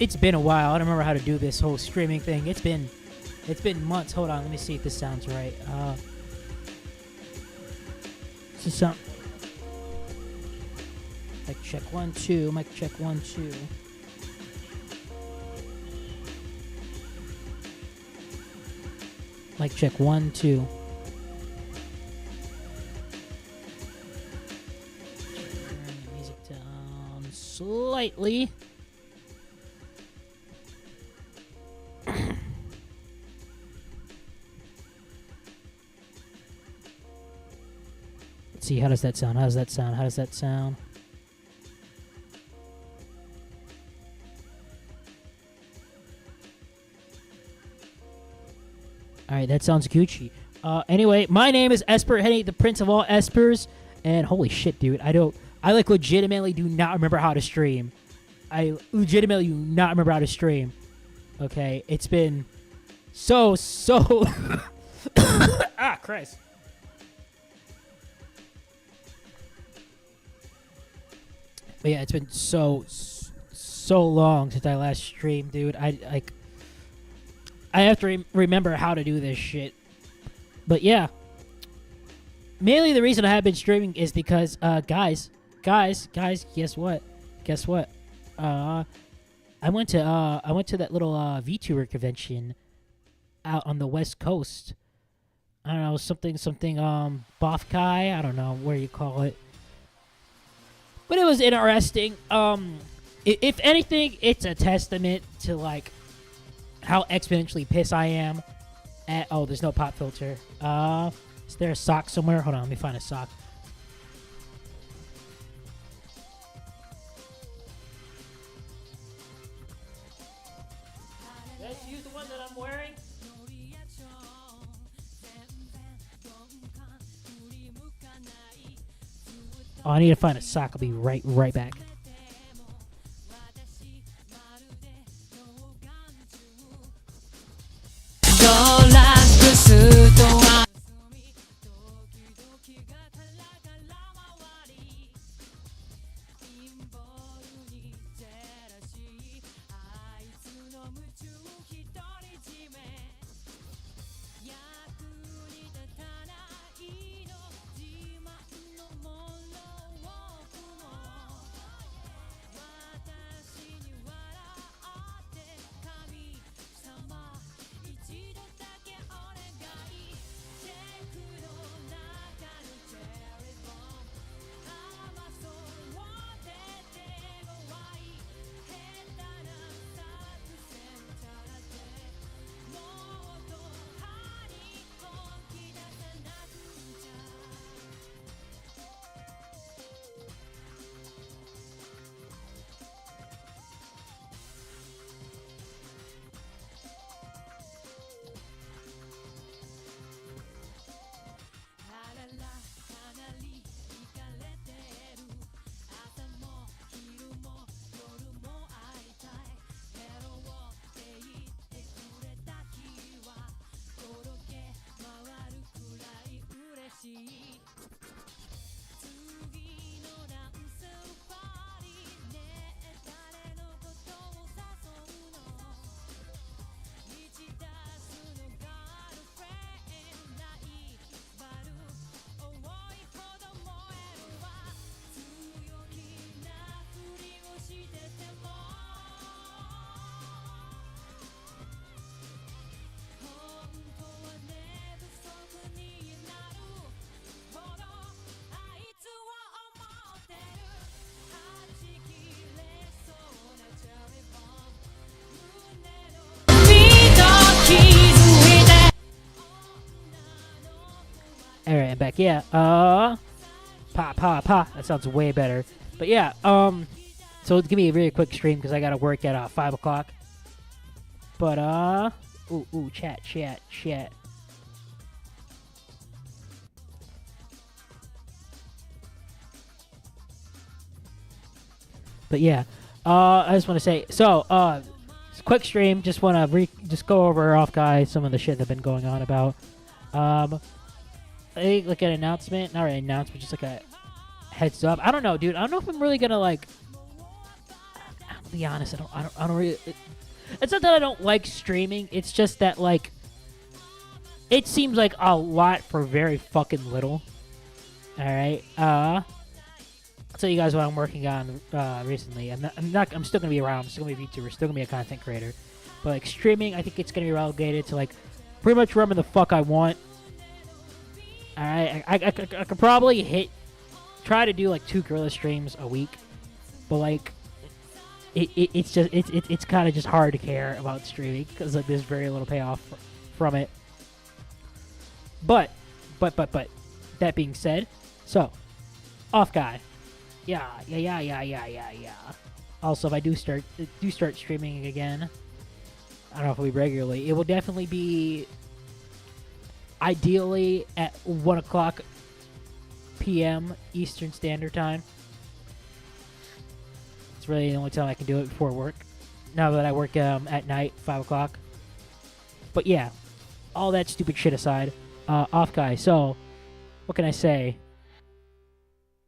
it's been a while. I don't remember how to do this whole streaming thing. It's been months. Hold on, let me see if this sounds right. Sound. Mic check 1 2. Mic check 1 2. Mic check 1 2. Turn the music down slightly. Let's see, how does that sound? How does that sound? How does that sound? Alright, that sounds Gucci. Anyway, my name is Esper, Henny, the prince of all Espers. And holy shit, dude, I like legitimately do not remember how to stream. I legitimately do not remember how to stream. Okay, it's been so ah, Christ. But yeah, it's been so long since I last streamed, dude. I have to remember how to do this shit. But yeah, mainly the reason I have been streaming is because, guys, guess what? I went to that little Vtuber convention out on the West Coast. I don't know, something Offkai. I don't know where you call it. But it was interesting. If anything, it's a testament to like how exponentially pissed I am at. Oh, there's no pop filter. Is there a sock somewhere? Hold on, let me find a sock. Let's use the one that I'm wearing. Oh, I need to find a sock. I'll be right back. Alright, I'm back. Yeah, pa. That sounds way better. But yeah, so it's gonna be a really quick stream because I gotta work at 5 o'clock. But chat. But yeah, I just want to say, so it's a quick stream. Just want to just go over Offkai, some of the shit that's been going on about. I think like an announcement, not really an announcement, just like a heads up. I don't know, dude. I don't know if I'm really gonna like. be honest, I don't really. It's not that I don't like streaming. It's just that like, it seems like a lot for very fucking little. All right. I'll tell you guys what I'm working on recently. I'm still gonna be around. I'm still gonna be a VTuber. Still gonna be a content creator. But like streaming, I think it's gonna be relegated to like pretty much wherever the fuck I want. All right. I could probably try to do like 2 gorilla streams a week, but like it's kind of just hard to care about streaming because like there's very little payoff from it. But that being said, so Offkai, yeah. Also, if I do start streaming again, I don't know if it'll be regularly. It will definitely be ideally at 1:00 p.m. Eastern Standard Time. It's really the only time I can do it before work. Now that I work at night, 5 o'clock. But yeah, all that stupid shit aside, Offkai. So, what can I say?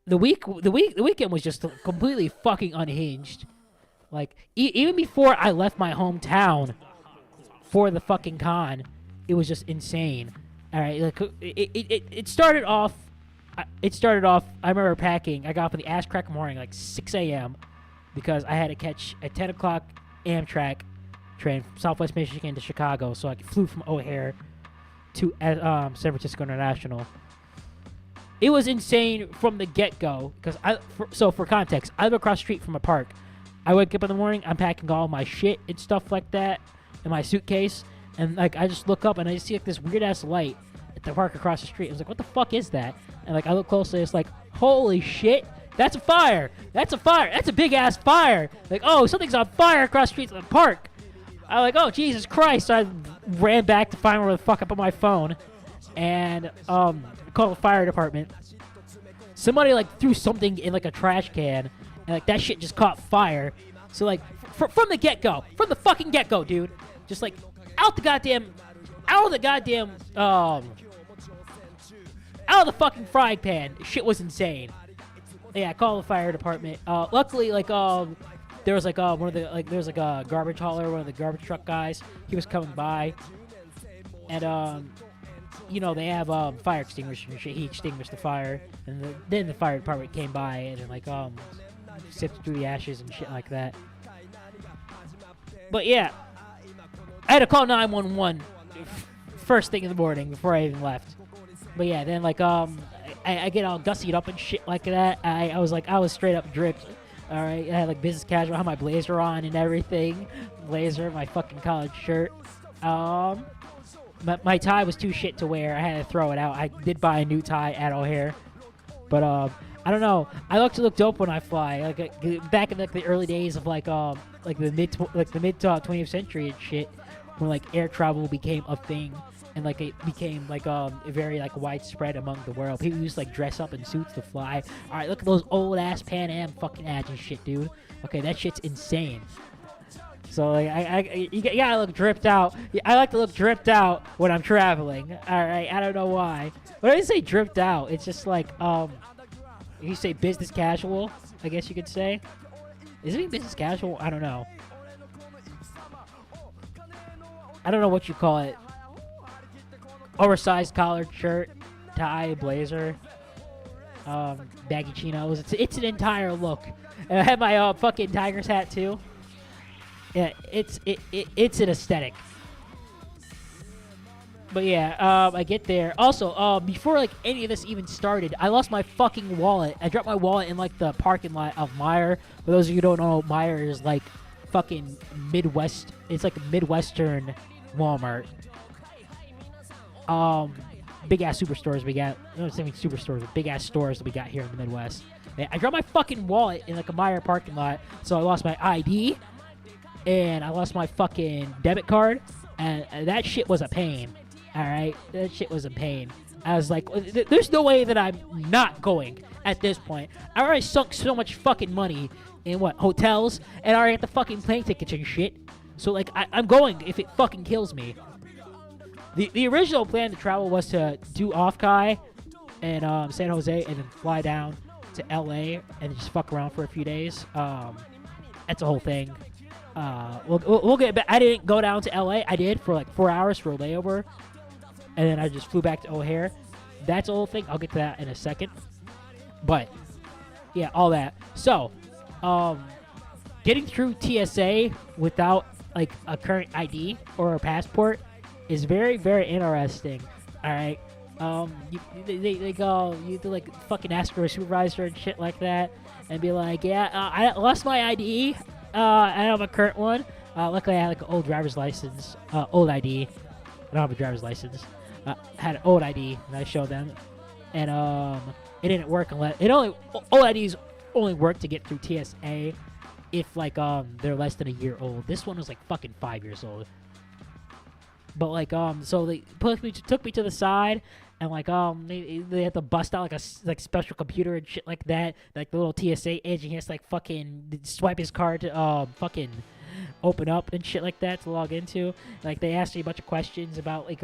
The weekend was just completely fucking unhinged. Like even before I left my hometown for the fucking con, it was just insane. All right, like it started off. I remember packing. I got up in the ass crack morning, like 6 a.m. because I had to catch a 10 o'clock Amtrak train from Southwest Michigan to Chicago. So I flew from O'Hare to San Francisco International. It was insane from the get-go. Because for context, I live across the street from a park. I wake up in the morning, I'm packing all my shit and stuff like that in my suitcase. And like I just look up and I see like this weird-ass light at the park across the street. I was like, what the fuck is that? And like I look closely, it's like, holy shit. That's a fire. That's a big-ass fire. Like, oh, something's on fire across the street of the park. I'm like, oh, Jesus Christ. So I ran back to find where the fuck I put my phone and called the fire department. Somebody, like, threw something in, like, a trash can, and, like, that shit just caught fire. So, like, from the get-go, dude, just, like, out of the fucking frying pan. Shit was insane. Yeah, I called the fire department. Luckily, like, there was like a garbage hauler, one of the garbage truck guys. He was coming by, and you know they have fire extinguishers and shit. He extinguished the fire, and then the fire department came by and like sifted through the ashes and shit like that. But yeah, I had to call 911 first thing in the morning before I even left. But yeah, then like I get all gussied up and shit like that. I was straight up dripped. All right, I had like business casual, I had my blazer on and everything. Blazer, my fucking college shirt. My tie was too shit to wear. I had to throw it out. I did buy a new tie at O'Hare, but I don't know. I like to look dope when I fly. Like back in like the early days of like the mid 20th century and shit, when like air travel became a thing. And like it became like very like widespread among the world. People used to like dress up in suits to fly. All right, look at those old ass Pan Am fucking ads and shit, dude. Okay, that shit's insane. So like you gotta look dripped out. I like to look dripped out when I'm traveling. All right, I don't know why. When I say dripped out, it's just like you say business casual. I guess you could say. Is it business casual? I don't know. I don't know what you call it. Oversized collared shirt, tie, blazer, baggy chinos. It's an entire look. And I have my fucking Tigers hat too. Yeah, it's an aesthetic. But yeah, I get there. Also, before like any of this even started, I lost my fucking wallet. I dropped my wallet in like the parking lot of Meijer. For those of you who don't know, Meijer is like fucking Midwest. It's like a Midwestern Walmart. Big ass superstores we got. No, it's not even superstores, but big ass stores that we got here in the Midwest. Man, I dropped my fucking wallet in like a Meijer parking lot, so I lost my ID and I lost my fucking debit card, and that shit was a pain. All right, that shit was a pain. I was like, there's no way that I'm not going at this point. I already sunk so much fucking money in hotels, and I already got the fucking plane tickets and shit. So like, I'm going if it fucking kills me. The original plan to travel was to do Offkai and San Jose and then fly down to LA and just fuck around for a few days. That's a whole thing. We'll get back. I didn't go down to LA. I did for like 4 hours for a layover, and then I just flew back to O'Hare. That's a whole thing. I'll get to that in a second. But yeah, all that. So, getting through TSA without like a current ID or a passport is very, very interesting. All right. They go, you have to like fucking ask for a supervisor and shit like that, and be like, yeah, I lost my ID. I don't have a current one. Luckily, I had like an old driver's license, old ID. I don't have a driver's license. Had an old ID, and I showed them, and it didn't work unless old IDs only work to get through TSA if like they're less than a year old. This one was like fucking 5 years old. But like so they took me to the side, and like they had to bust out like a like special computer and shit like that. Like the little TSA agent has to like fucking swipe his card to fucking open up and shit like that to log into. Like they asked me a bunch of questions about like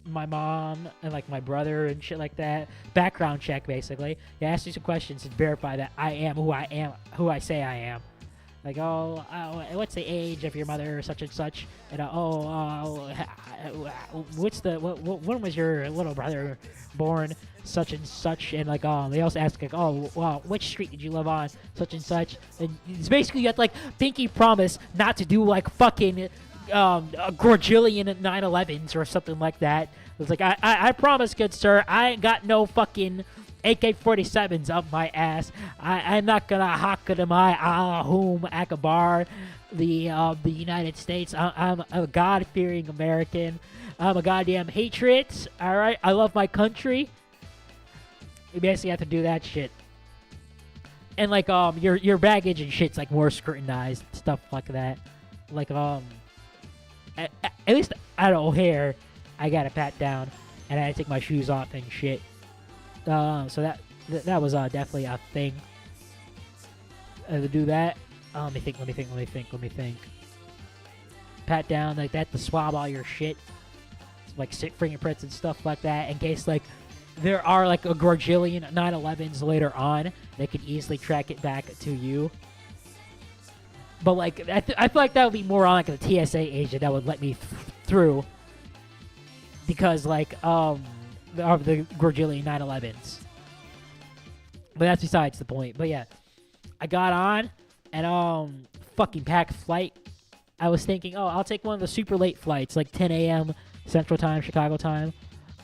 my mom and like my brother and shit like that. Background check basically. They asked me some questions to verify that I am, who I say I am. Like, what's the age of your mother, such and such? And when was your little brother born, such and such? And like, they also ask like, which street did you live on, such and such? And it's basically you have to like pinky promise not to do like fucking a Gorgillion 911s or something like that. It's like I promise, good sir, I ain't got no fucking AK-47s up my ass. I'm not gonna Hakadamai Alahum Akbar the United States. I'm a God-fearing American. I'm a goddamn patriot. Alright? I love my country. You basically have to do that shit. And like your baggage and shit's like more scrutinized, stuff like that. Like at least at O'Hare, I got a pat down and I had to take my shoes off and shit. So that was definitely a thing to do that. Let me think. Pat down like that to swab all your shit, like fingerprints and stuff like that, in case like there are like a Gorgillion 911s later on. They could easily track it back to you. But like I feel like that would be more on like a TSA agent that would let me through, because like of the Gorgillion 911s. But that's besides the point. But yeah, I got on and fucking packed flight. I was thinking, I'll take one of the super late flights, like 10 a.m. Central Time, Chicago time.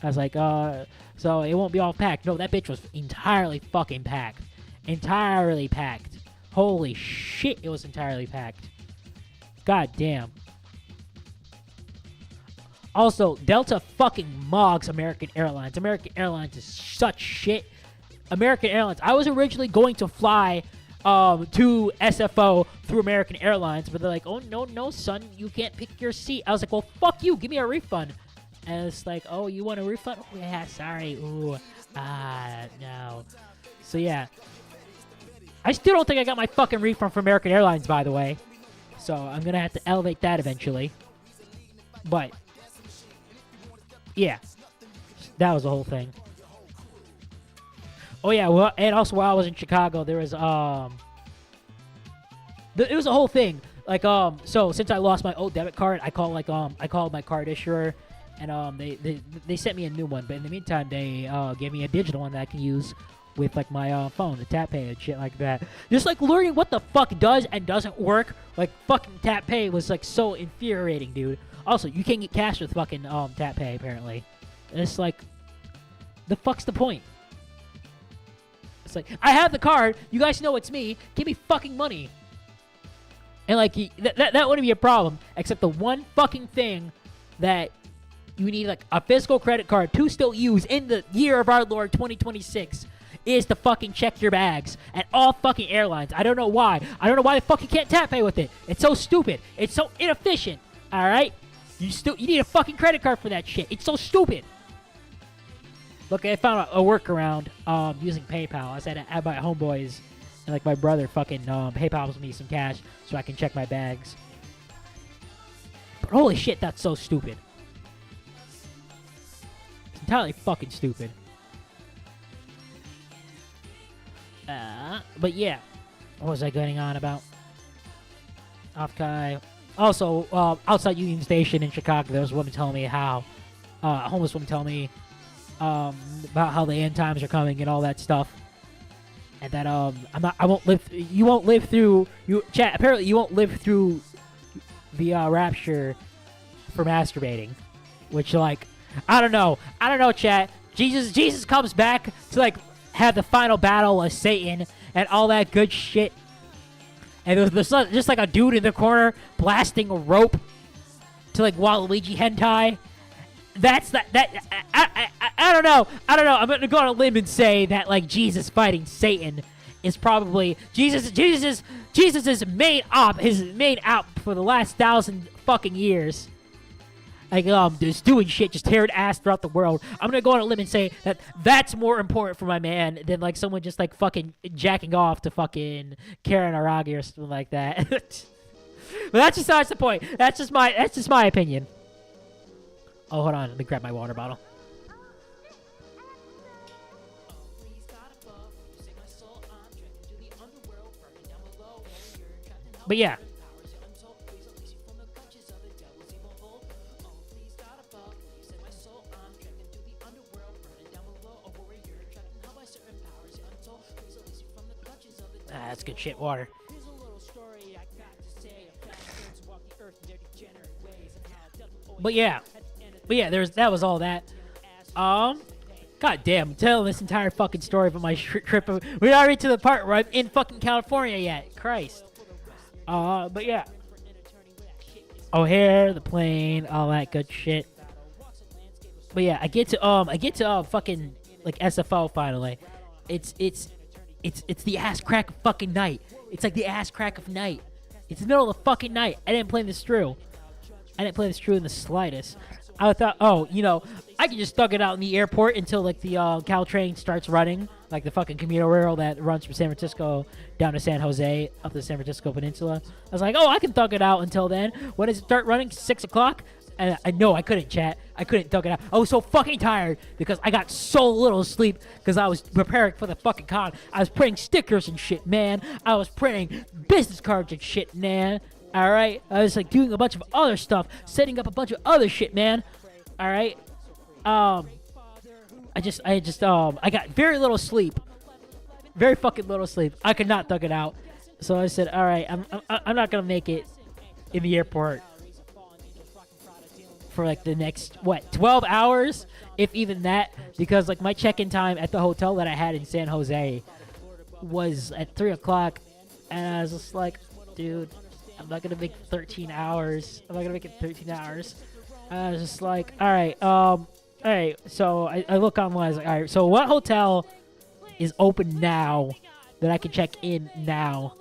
I was like, so it won't be all packed. No, that bitch was entirely fucking packed. Entirely packed. Holy shit, it was entirely packed. God damn. Also, Delta fucking mogs American Airlines. American Airlines is such shit. American Airlines. I was originally going to fly to SFO through American Airlines, but they're like, oh, no, son, you can't pick your seat. I was like, well, fuck you. Give me a refund. And it's like, oh, you want a refund? Oh, yeah, sorry. Ooh, no. So, yeah. I still don't think I got my fucking refund from American Airlines, by the way. So, I'm going to have to elevate that eventually. But, yeah. That was the whole thing. Oh, yeah, well, and also while I was in Chicago, there was, it was a whole thing. Like, so since I lost my old debit card, I called my card issuer, and, they sent me a new one. But in the meantime, they, gave me a digital one that I can use with, like, my, phone, the tap pay and shit like that. Just, like, learning what the fuck does and doesn't work, like, fucking tap pay was, like, so infuriating, dude. Also, you can't get cash with fucking, tap pay, apparently. And it's like, the fuck's the point? It's like, I have the card. You guys know it's me. Give me fucking money. And, like, that wouldn't be a problem. Except the one fucking thing that you need, like, a physical credit card to still use in the year of our Lord 2026 is to fucking check your bags at all fucking airlines. I don't know why. I don't know why the fuck you can't tap pay with it. It's so stupid. It's so inefficient. All right? You need a fucking credit card for that shit. It's so stupid. Look, I found a workaround using PayPal. I said I had my homeboys and like my brother fucking PayPal's me some cash so I can check my bags. But holy shit, that's so stupid. It's entirely fucking stupid. But yeah, what was I going on about? Offkai. Also, outside Union Station in Chicago, there was a woman telling me how, a homeless woman telling me, about how the end times are coming and all that stuff, and that you won't live through chat. Apparently, you won't live through the rapture for masturbating, which like I don't know, chat. Jesus comes back to like have the final battle with Satan and all that good shit. And there's just like a dude in the corner blasting a rope to like Waluigi hentai. That's that. I don't know. I'm gonna go on a limb and say that like Jesus fighting Satan is probably Jesus' main op, his main out for the last 1,000 fucking years. Like just doing shit, just tearing ass throughout the world. I'm gonna go on a limb and say that that's more important for my man than like someone just like fucking jacking off to fucking Karen Aragi or something like that. But that's besides the point. That's just my opinion. Oh, hold on. Let me grab my water bottle. But yeah. That's good shit, water. But yeah, that was all that. God damn, I'm telling this entire fucking story about my trip. We're not already to the part where I'm in fucking California yet. Christ. But yeah. O'Hare, the plane, all that good shit. But yeah, I get to fucking like SFO finally. It's the ass crack of fucking night. It's like the ass crack of night. It's the middle of the fucking night. I didn't plan this through. in the slightest. I thought, I can just thug it out in the airport until like the Caltrain starts running, like the fucking commuter rail that runs from San Francisco down to San Jose up the San Francisco Peninsula. I was like, I can thug it out until then. When does it start running? 6 o'clock? And I know I couldn't chat. I couldn't thug it out. I was so fucking tired because I got so little sleep because I was preparing for the fucking con. I was printing stickers and shit, man. I was printing business cards and shit, man. All right, I was like doing a bunch of other stuff, setting up a bunch of other shit, man. All right, I got very little sleep, very fucking little sleep. I could not thug it out, so I said, all right, I'm not gonna make it in the airport for like the next 12 hours, if even that, because like my check-in time at the hotel that I had in San Jose was at 3 o'clock, and I was just like, dude, I'm not gonna make 13 hours. I'm not gonna make it 13 hours. I was just like, all right. So I look online. I was like, all right. So what hotel is open now that I can check in now?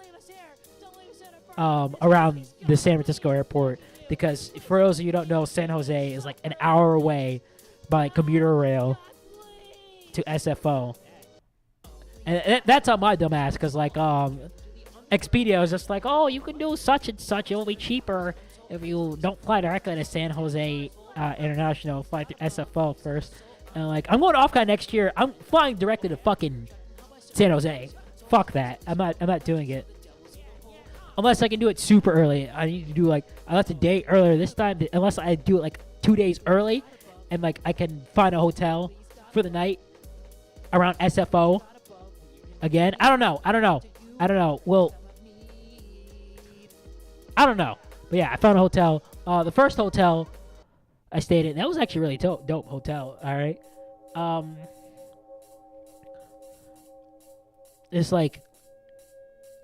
Around the San Francisco airport, because for those of you who don't know, San Jose is like an hour away by commuter rail to SFO, and that's on my dumb ass, because like Expedia is just like, oh, you can do such and such. It will be cheaper if you don't fly directly to San Jose International. Fly through SFO first. And like, I'm going to Offkai next year. I'm flying directly to fucking San Jose. Fuck that. I'm not doing it. Unless I can do it super early. I need to do like, I left a day earlier this time. Unless I do it like 2 days early, and like I can find a hotel for the night around SFO. Again, I don't know. Well, I don't know. But yeah, I found a hotel. The first hotel I stayed in, that was actually really dope hotel. All right. It's like,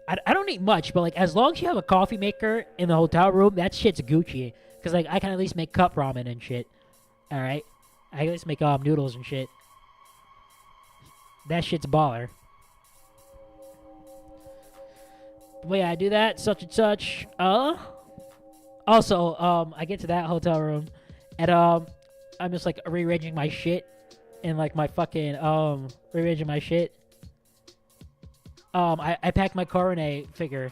I don't need much, but like as long as you have a coffee maker in the hotel room, that shit's Gucci. Cause like I can at least make cup ramen and shit. All right. I can at least make noodles and shit. That shit's baller. But yeah, I do that, such and such. Also, I get to that hotel room, and I'm just like rearranging my shit, and like my fucking rearranging my shit. I packed my Coronet figure.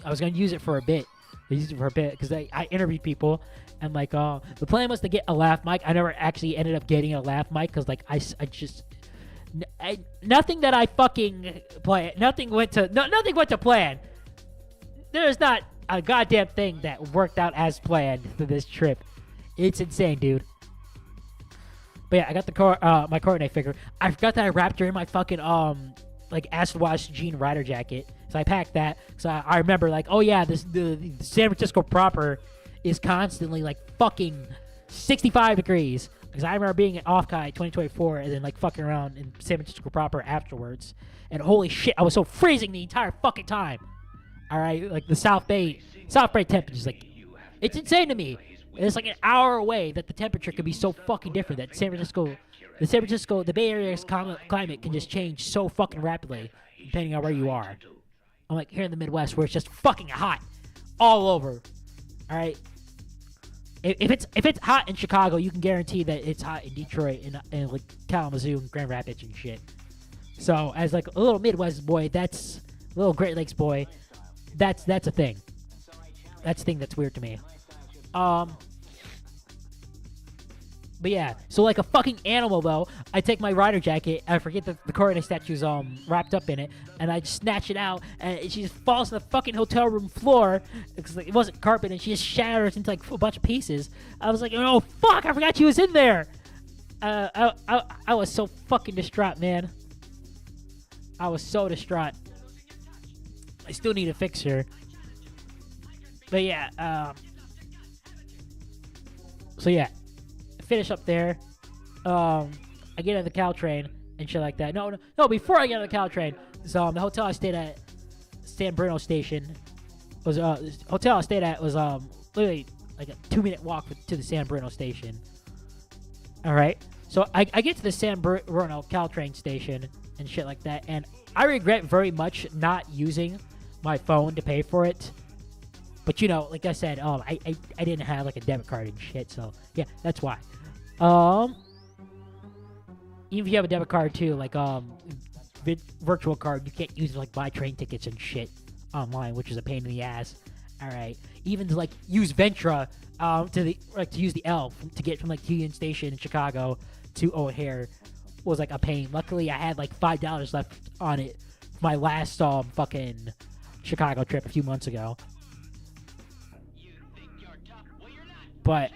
I was gonna use it for a bit. Because I interviewed people, and like the plan was to get a laugh mic. I never actually ended up getting a laugh mic because like I just. Nothing that I fucking play. Nothing went to plan. There's not a goddamn thing that worked out as planned for this trip. It's insane, dude. But yeah, I got the my coordinate figure. I forgot that I wrapped her in my fucking like acid wash jean rider jacket. So I packed that. So I remember like, oh yeah, the San Francisco proper is constantly like fucking 65 degrees. Because I remember being at Offkai 2024 and then like fucking around in San Francisco proper afterwards. And holy shit, I was so freezing the entire fucking time. All right, like the South Bay temperature is like, it's insane to me. It's like an hour away that the temperature can be so fucking different that the Bay Area's climate can just change so fucking rapidly depending on where you are. I'm like here in the Midwest where it's just fucking hot all over. All right. If it's hot in Chicago, you can guarantee that it's hot in Detroit and like Kalamazoo and Grand Rapids and shit. So as like a little Midwest boy, that's a little Great Lakes boy. That's a thing. That's a thing that's weird to me. But yeah, so like a fucking animal though, I take my rider jacket, I forget the coordinate statue's wrapped up in it, and I just snatch it out, and she just falls to the fucking hotel room floor, because like, it wasn't carpet, and she just shatters into like a bunch of pieces. I was like, oh fuck, I forgot she was in there! I was so fucking distraught, man. I was so distraught. I still need to fix her. But yeah, so yeah. Finish up there. I get on the Caltrain and shit like that. No. Before I get on the Caltrain, so the hotel I stayed at, San Bruno Station, was hotel I stayed at was literally like a 2-minute walk to the San Bruno Station. All right, so I get to the San Bruno Caltrain station and shit like that, and I regret very much not using my phone to pay for it. But you know, like I said, I didn't have like a debit card and shit, so yeah, that's why. Even if you have a debit card too, like virtual card, you can't use like buy train tickets and shit online, which is a pain in the ass. All right, even to like use Ventra to use the L to get from like Union Station in Chicago to O'Hare was like a pain. Luckily, I had like $5 left on it for my last fucking Chicago trip a few months ago. But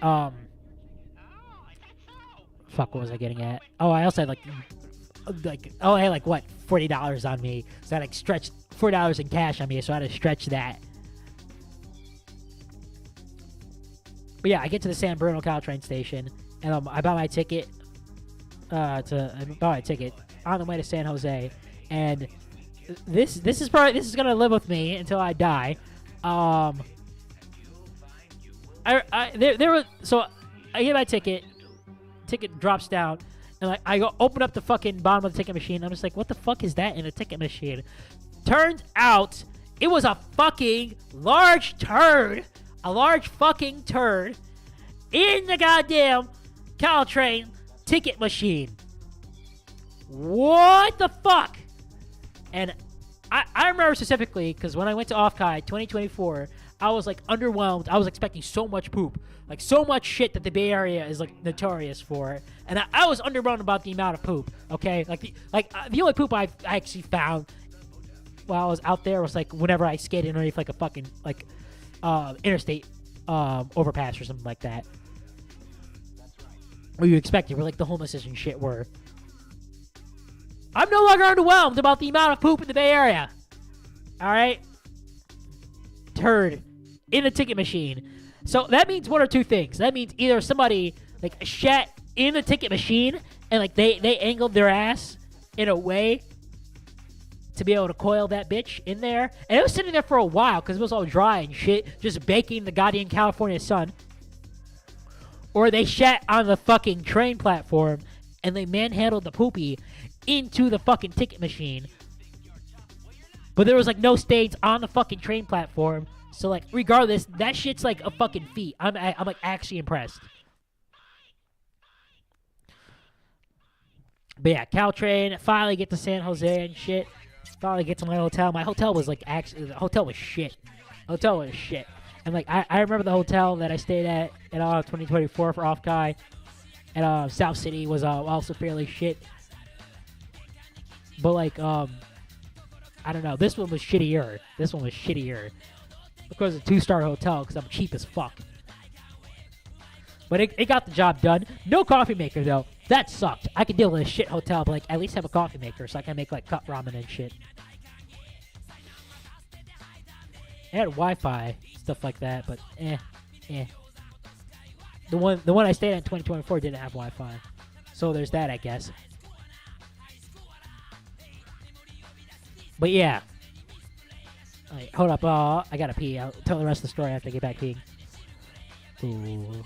fuck, what was I getting at? Oh, I also had I had like what, $40 on me, so I had like stretched $4 in cash on me, so I had to stretch that. But yeah, I get to the San Bruno Caltrain station, and I bought my ticket. On the way to San Jose, and this is gonna live with me until I die. I get my ticket drops down, and like I go open up the fucking bottom of the ticket machine. I'm just like, what the fuck is that in a ticket machine? Turns out it was a fucking large turd, fucking turd in the goddamn Caltrain ticket machine. What the fuck? And I remember specifically because when I went to Offkai 2024, I was like underwhelmed. I was expecting so much poop, like so much shit that the Bay Area is like notorious for, and I was underwhelmed about the amount of poop. Okay, the only poop I actually found while I was out there was like whenever I skated underneath like a fucking like interstate overpass or something like that. What you expected, where like the homelessness and shit were. I'm no longer underwhelmed about the amount of poop in the Bay Area. All right, turd in the ticket machine. So that means one or two things. That means either somebody like shat in the ticket machine and like they angled their ass in a way to be able to coil that bitch in there, and it was sitting there for a while because it was all dry and shit, just baking in the goddamn California sun. Or they shat on the fucking train platform and they manhandled the poopy into the fucking ticket machine. But there was like no stains on the fucking train platform. So like regardless, that shit's like a fucking feat. I'm like actually impressed. But yeah, Caltrain, finally get to San Jose and shit. Finally get to my hotel. My hotel was like actually, the hotel was shit. Hotel was shit. And like I remember the hotel that I stayed at in 2024 for Offkai. And South City was also fairly shit. But like I don't know, this one was shittier. because it's a 2-star hotel because I'm cheap as fuck. But it got the job done. No coffee maker though. That sucked. I could deal with a shit hotel, but like at least have a coffee maker so I can make like cup ramen and shit. It had Wi-Fi, stuff like that, but eh. The one I stayed at in 2024 didn't have Wi-Fi, so there's that, I guess. But yeah. Alright, hold up. I gotta pee. I'll tell the rest of the story after I get back peeing. Ooh.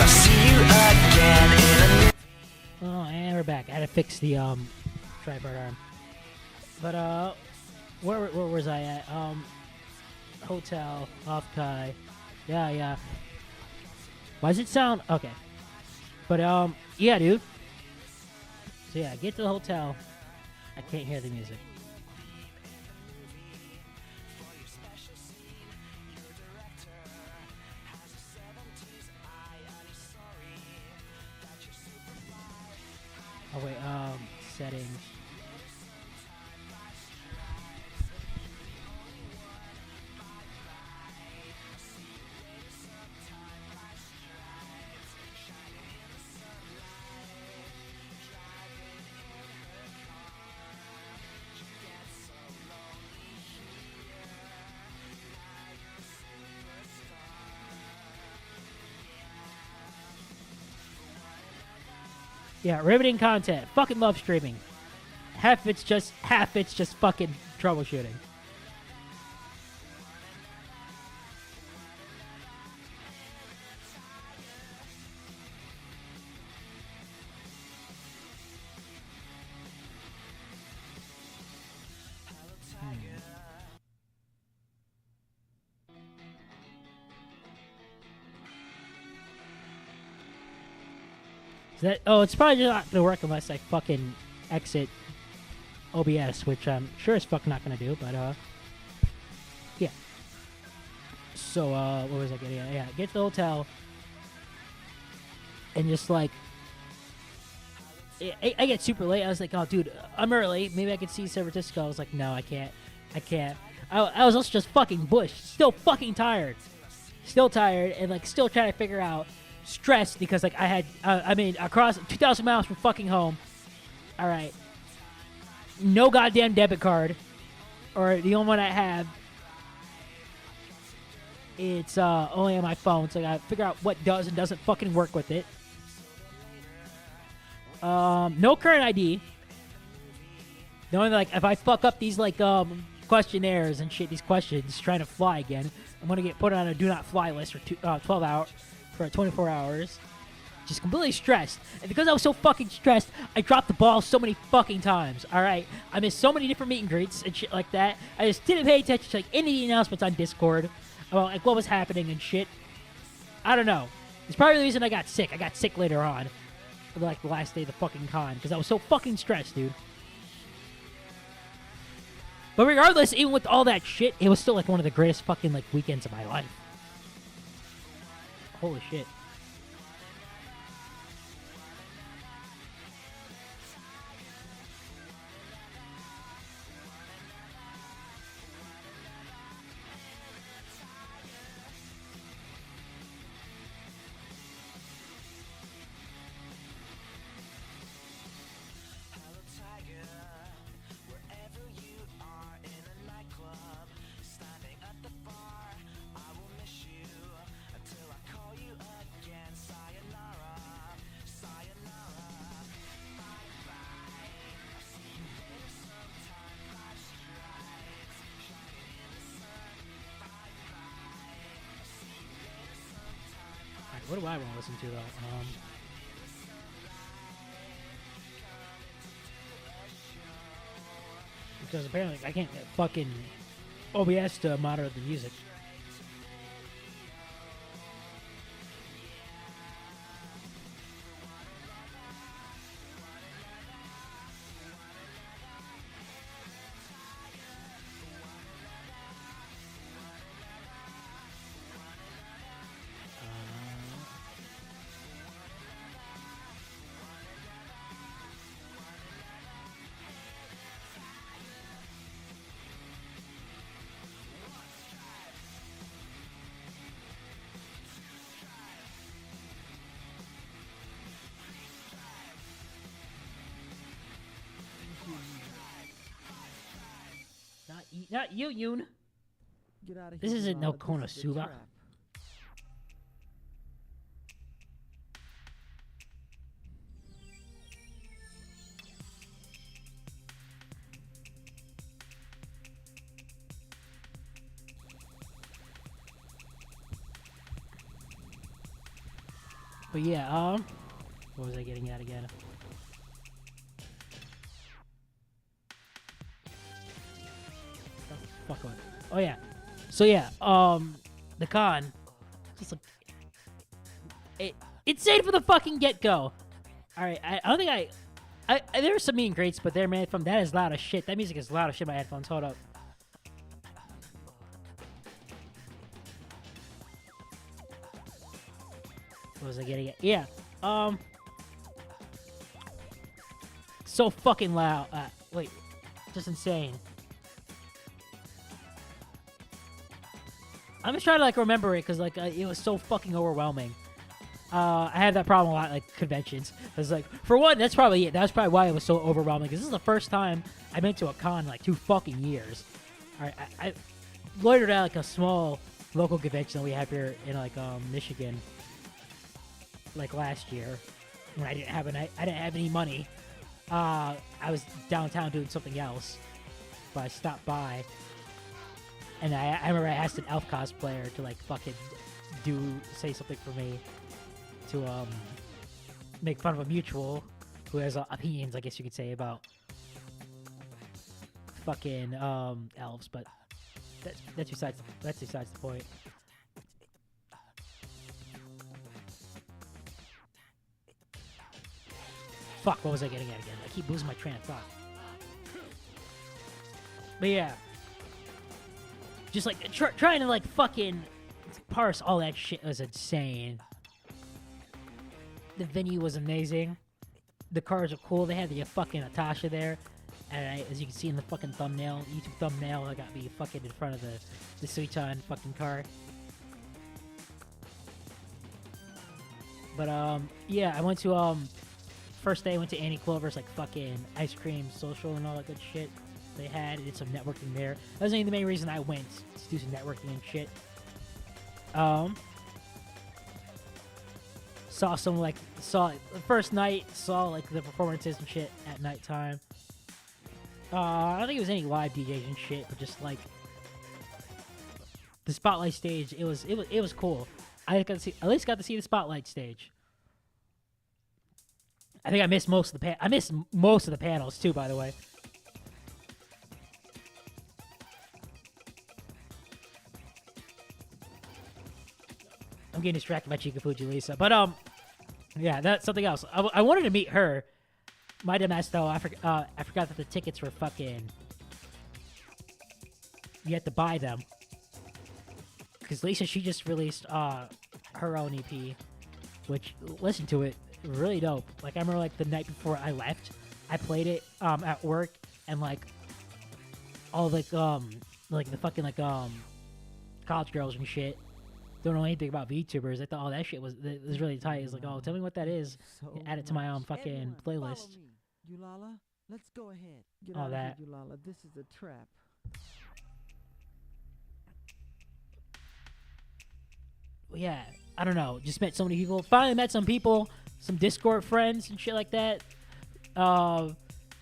I see you again in a new... Oh, and we're back. I had to fix the tripod arm. But where was I at? Hotel, Offkai. Yeah. Why does it sound okay? But yeah, dude. So yeah, get to the hotel. I can't hear the music. Oh wait, settings. Yeah, riveting content. Fucking love streaming. Half it's just fucking troubleshooting. It's probably just not gonna work unless I fucking exit OBS, which I'm sure as fuck not gonna do, but yeah. So what was I getting at? Yeah, get to the hotel and just like I get super late. I was like, oh dude, I'm early. Maybe I could see San Francisco. I was like, no, I can't. I was also just fucking bushed. Still fucking tired. Still tired and like still trying to figure out. Stressed because like I had across 2,000 miles from fucking home. All right, no goddamn debit card, or the only one I have, it's only on my phone. So I gotta figure out what does and doesn't fucking work with it. No current ID. Knowing like if I fuck up these like questionnaires and shit, these questions trying to fly again, I'm gonna get put on a do not fly list for 12 hours. For 24 hours. Just completely stressed. And because I was so fucking stressed, I dropped the ball so many fucking times. Alright? I missed so many different meet and greets and shit like that. I just didn't pay attention to like any announcements on Discord about like what was happening and shit. I don't know. It's probably the reason I got sick. I got sick later on. Like the last day of the fucking con. Because I was so fucking stressed, dude. But regardless, even with all that shit, it was still like one of the greatest fucking like weekends of my life. Holy shit. What do I want to listen to, though? Because apparently I can't get fucking OBS to monitor the music. Not you, Yoon. Get out of This here, isn't no Yolanda. This is a Konosuba. trap. But yeah, what was I getting at again? Fuck on. Oh yeah. So yeah, the con, just like insane from the fucking get go. All right, I don't think I there were some meet and greets, but they're made from that is loud as shit. That music is loud as shit in my headphones. Hold up. What was I getting at? Yeah. So fucking loud. Wait. Just insane. I'm just trying to like remember it because like it was so fucking overwhelming. I had that problem a lot like conventions. I was like, for one, that's probably it. That's probably why it was so overwhelming. Because this is the first time I've been to a con in like 2 fucking years. All right, I loitered at like a small local convention that we have here in like Michigan. Like last year, when I didn't have any money. I was downtown doing something else, but I stopped by, and I remember I asked an elf cosplayer to like fucking say something for me to make fun of a mutual who has opinions, I guess you could say, about fucking elves, but that's besides the point. Fuck, what was I getting at again? I keep losing my train of thought. But yeah. Just like trying to like fucking parse all that shit was insane. The venue was amazing. The cars are cool. They had the fucking Natasha there. And as you can see in the fucking thumbnail, YouTube thumbnail, I got me fucking in front of the Suiton fucking car. But yeah, I went to first day I went to Annie Clover's like fucking ice cream social and all that good shit they had. I did some networking there. That was the main reason I went, to do some networking and shit. Saw the first night, saw like the performances and shit at nighttime. I don't think it was any live DJs and shit, but just like the spotlight stage. It was cool. I got to see, at least got to see the spotlight stage. I think I missed most of the panels too, by the way. I'm getting distracted by Chikafuji Lisa, but yeah, that's something else. I wanted to meet her. My dumbass though, I forgot that the tickets were fucking. You had to buy them because Lisa, she just released her own EP, which listen to it. Really dope. Like I remember like the night before I left, I played it at work, and like all like the fucking like college girls and shit don't know anything about VTubers. I thought, oh, that shit was really tight. It's like, oh, tell me what that is. So Add it to my fucking Everyone, playlist. follow me. Eulala, let's go ahead. Get All out that. of here, Eulala. This is a trap. Yeah, I don't know. Just met so many people. Finally met some people, some Discord friends and shit like that.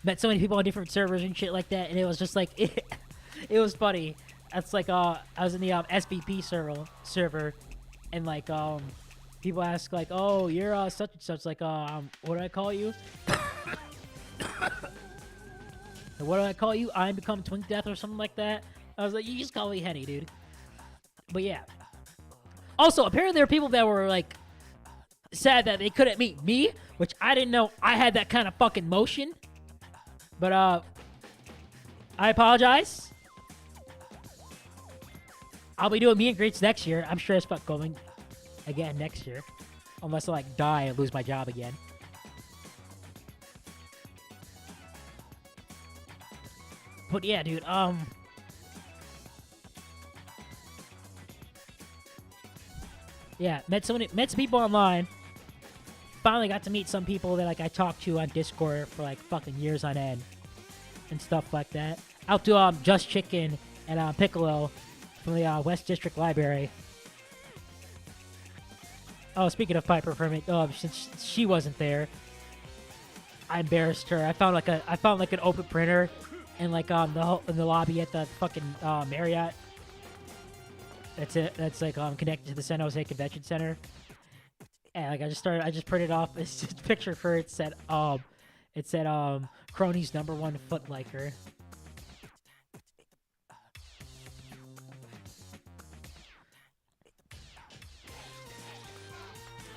Met so many people on different servers and shit like that, and it was just like it was funny. That's like I was in the SVP server, and like people ask like, oh, you're such and such. Like what do I call you? What do I call you? I'm become Twink Death or something like that. I was like, you just call me Henny, dude. But yeah. Also, apparently there are people that were like sad that they couldn't meet me, which I didn't know I had that kind of fucking motion. But I apologize. I'll be doing meet and greets next year. I'm sure as fuck going again next year, unless I like die and lose my job again. But yeah, dude. Yeah, met some people online. Finally got to meet some people that like I talked to on Discord for like fucking years on end and stuff like that. Out to Just Chicken and Piccolo from the West District Library. Oh, speaking of Piper Permit, since she wasn't there, I embarrassed her. I found like an open printer in like in the lobby at the fucking Marriott. That's it. That's like connected to the San Jose Convention Center. And like I just printed off this picture for it. It said Crony's #1 foot liker.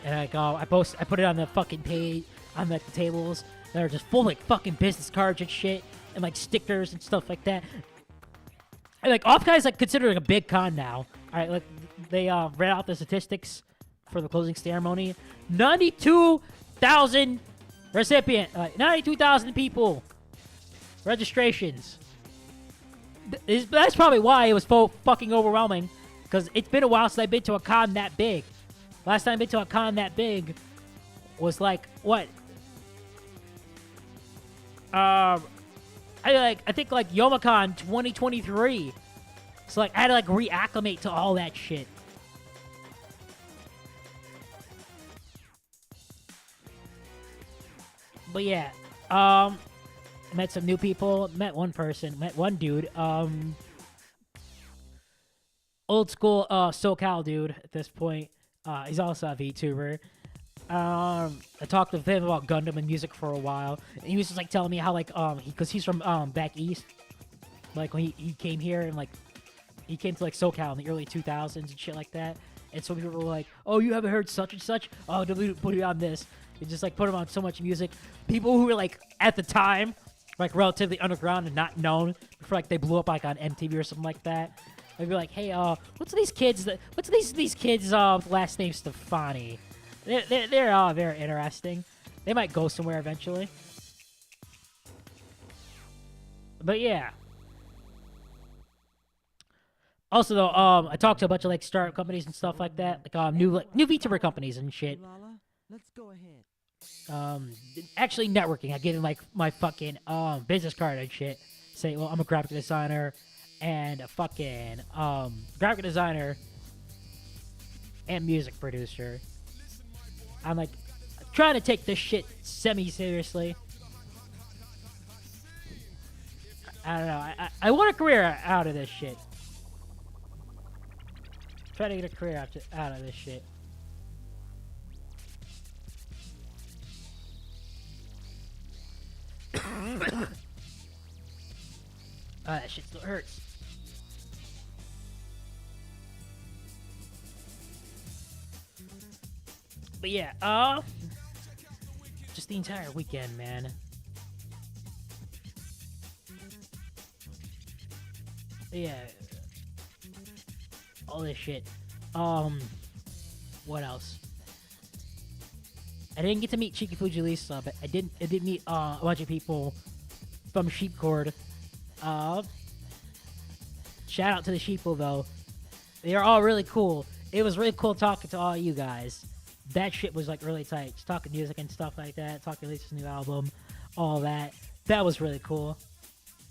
And like I put it on the fucking page on like the tables that are just full of like fucking business cards and shit and like stickers and stuff like that. And like Offkai is like considered like a big con now. All right, like they read out the statistics for the closing ceremony. 92,000 recipient, 92,000 people registrations. That's probably why it was fucking overwhelming, because it's been a while since I've been to a con that big. Last time I've been to a con that big was like what? I think like Youmacon 2023. So like I had to like reacclimate to all that shit. But yeah, met some new people. Met one person. Met one dude. Old school SoCal dude at this point. He's also a VTuber. I talked with him about Gundam and music for a while. And he was just like telling me how like because he's from back east. Like when he came here and like he came to like SoCal in the early 2000s and shit like that. And so people were like, "Oh, you haven't heard such and such? Oh, put it on this." It just like put him on so much music. People who were like at the time like relatively underground and not known before like they blew up like on MTV or something like that. They'd be like, "Hey, what's these kids last name Stefani?" They're all very interesting. They might go somewhere eventually. But yeah. Also though, I talked to a bunch of like startup companies and stuff like that, like new VTuber companies and shit. Lala, let's go ahead. Actually networking. I gave them like my fucking business card and shit. Say, well, I'm a graphic designer and a fucking graphic designer and music producer. I'm like trying to take this shit semi-seriously. I don't know. I want a career out of this shit. Try to get a career out of this shit. That shit still hurts. But yeah, just the entire weekend, man. Yeah. All this shit. What else? I didn't get to meet Cheeky Fujilisa, but I did meet a bunch of people from Sheepcord. Shout out to the sheeple though. They are all really cool. It was really cool talking to all you guys. That shit was like really tight. Just talking music and stuff like that. Talking Lisa's new album, all that. That was really cool.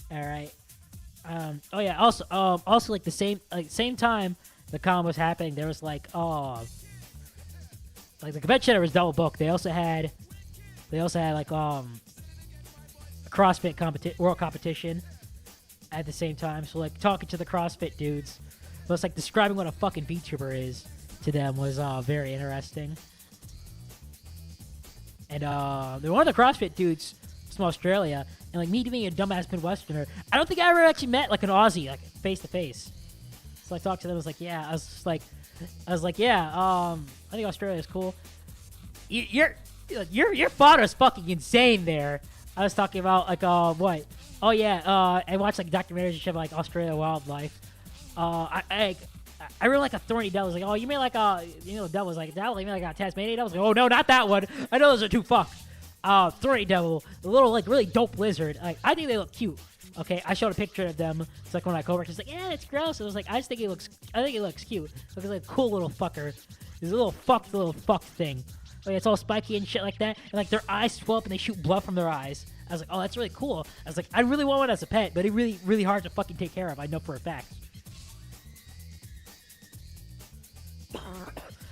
All right. Oh yeah. Also like the same time the con was happening, there was like like the convention was double booked. They also had like a CrossFit world competition at the same time. So like talking to the CrossFit dudes, plus like describing what a fucking VTuber is to them was very interesting. And one of the CrossFit dudes from Australia, and like me being a dumbass Midwesterner, I don't think I ever actually met like an Aussie like face to face. So I talked to them. I was like, yeah. I was like, yeah. I think Australia's cool. Your father's fucking insane there. I was talking about like what? Oh yeah. I watched like documentaries and shit about like Australia wildlife. I really like a thorny devil. I was like, oh, you mean like devil's like that? You mean like a Tasmanian devil? I was like, oh no, not that one. I know those are too fucked. Thorny devil, the little like really dope lizard. Like I think they look cute. Okay, I showed a picture of them. It's like one of my coworkers. Like, yeah, it's gross. I was like, I think it looks cute. Looks like a cool little fucker. He's a little fuck thing. Like it's all spiky and shit like that. And like their eyes swell up and they shoot blood from their eyes. I was like, oh, that's really cool. I was like, I really want one as a pet, but it's really, really hard to fucking take care of. I know for a fact.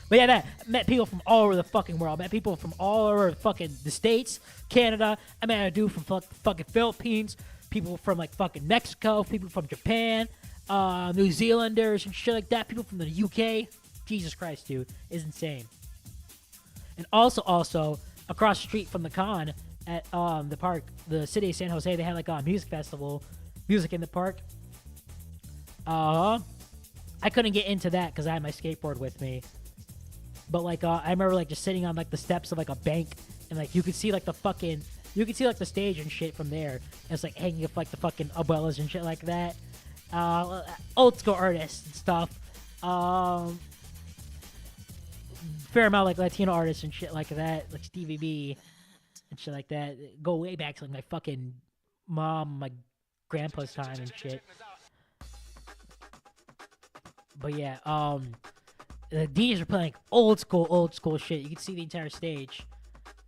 But yeah, met people from all over the fucking world. Met people from all over fucking the States, Canada. I met a dude from fucking Philippines. People from like fucking Mexico. People from Japan. New Zealanders and shit like that. People from the UK. Jesus Christ, dude. It's insane. And also across the street from the con at the park, the city of San Jose, they had like a music festival, music in the park. I couldn't get into that because I had my skateboard with me. But like I remember like just sitting on like the steps of like a bank, and like you could see like the stage and shit from there. And it's like hanging up like the fucking umbrellas and shit like that. Old school artists and stuff. Fair amount like Latino artists and shit like that, like Stevie B and shit like that. Go way back to like my fucking mom, my grandpa's time and shit. But yeah, the DJs were playing old school shit. You could see the entire stage.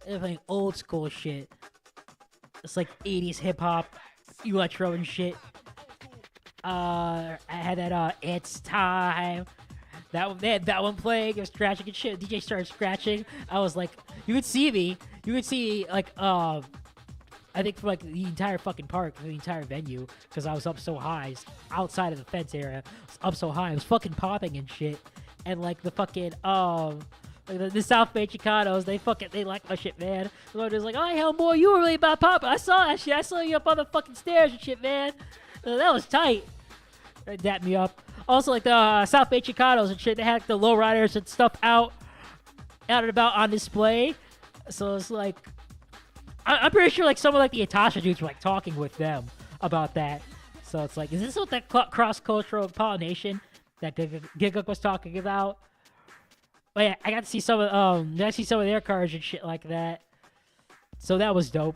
They were playing old school shit. It's like 80s hip hop, electro and shit. I had that It's Time. They had that one playing. It was scratching and shit. DJ started scratching. I was like, you could see me. You could see like I think for like the entire fucking park, the entire venue, because I was up so high, outside of the fence area. I was up so high. I was fucking popping and shit. And like the fucking like the South Bay Chicanos, they like my shit, man. The one was like, oh hell boy, you were really about popping. I saw that shit. I saw you up on the fucking stairs and shit, man. That was tight. They dapped me up. Also, like the South Bay Chicanos and shit, they had like, the lowriders and stuff out and about on display. So it's like, I'm pretty sure like some of like the Atasha dudes were like talking with them about that. So it's like, is this what that cross-cultural pollination that Giguk was talking about? But yeah, I got to see some of their cars and shit like that. So that was dope.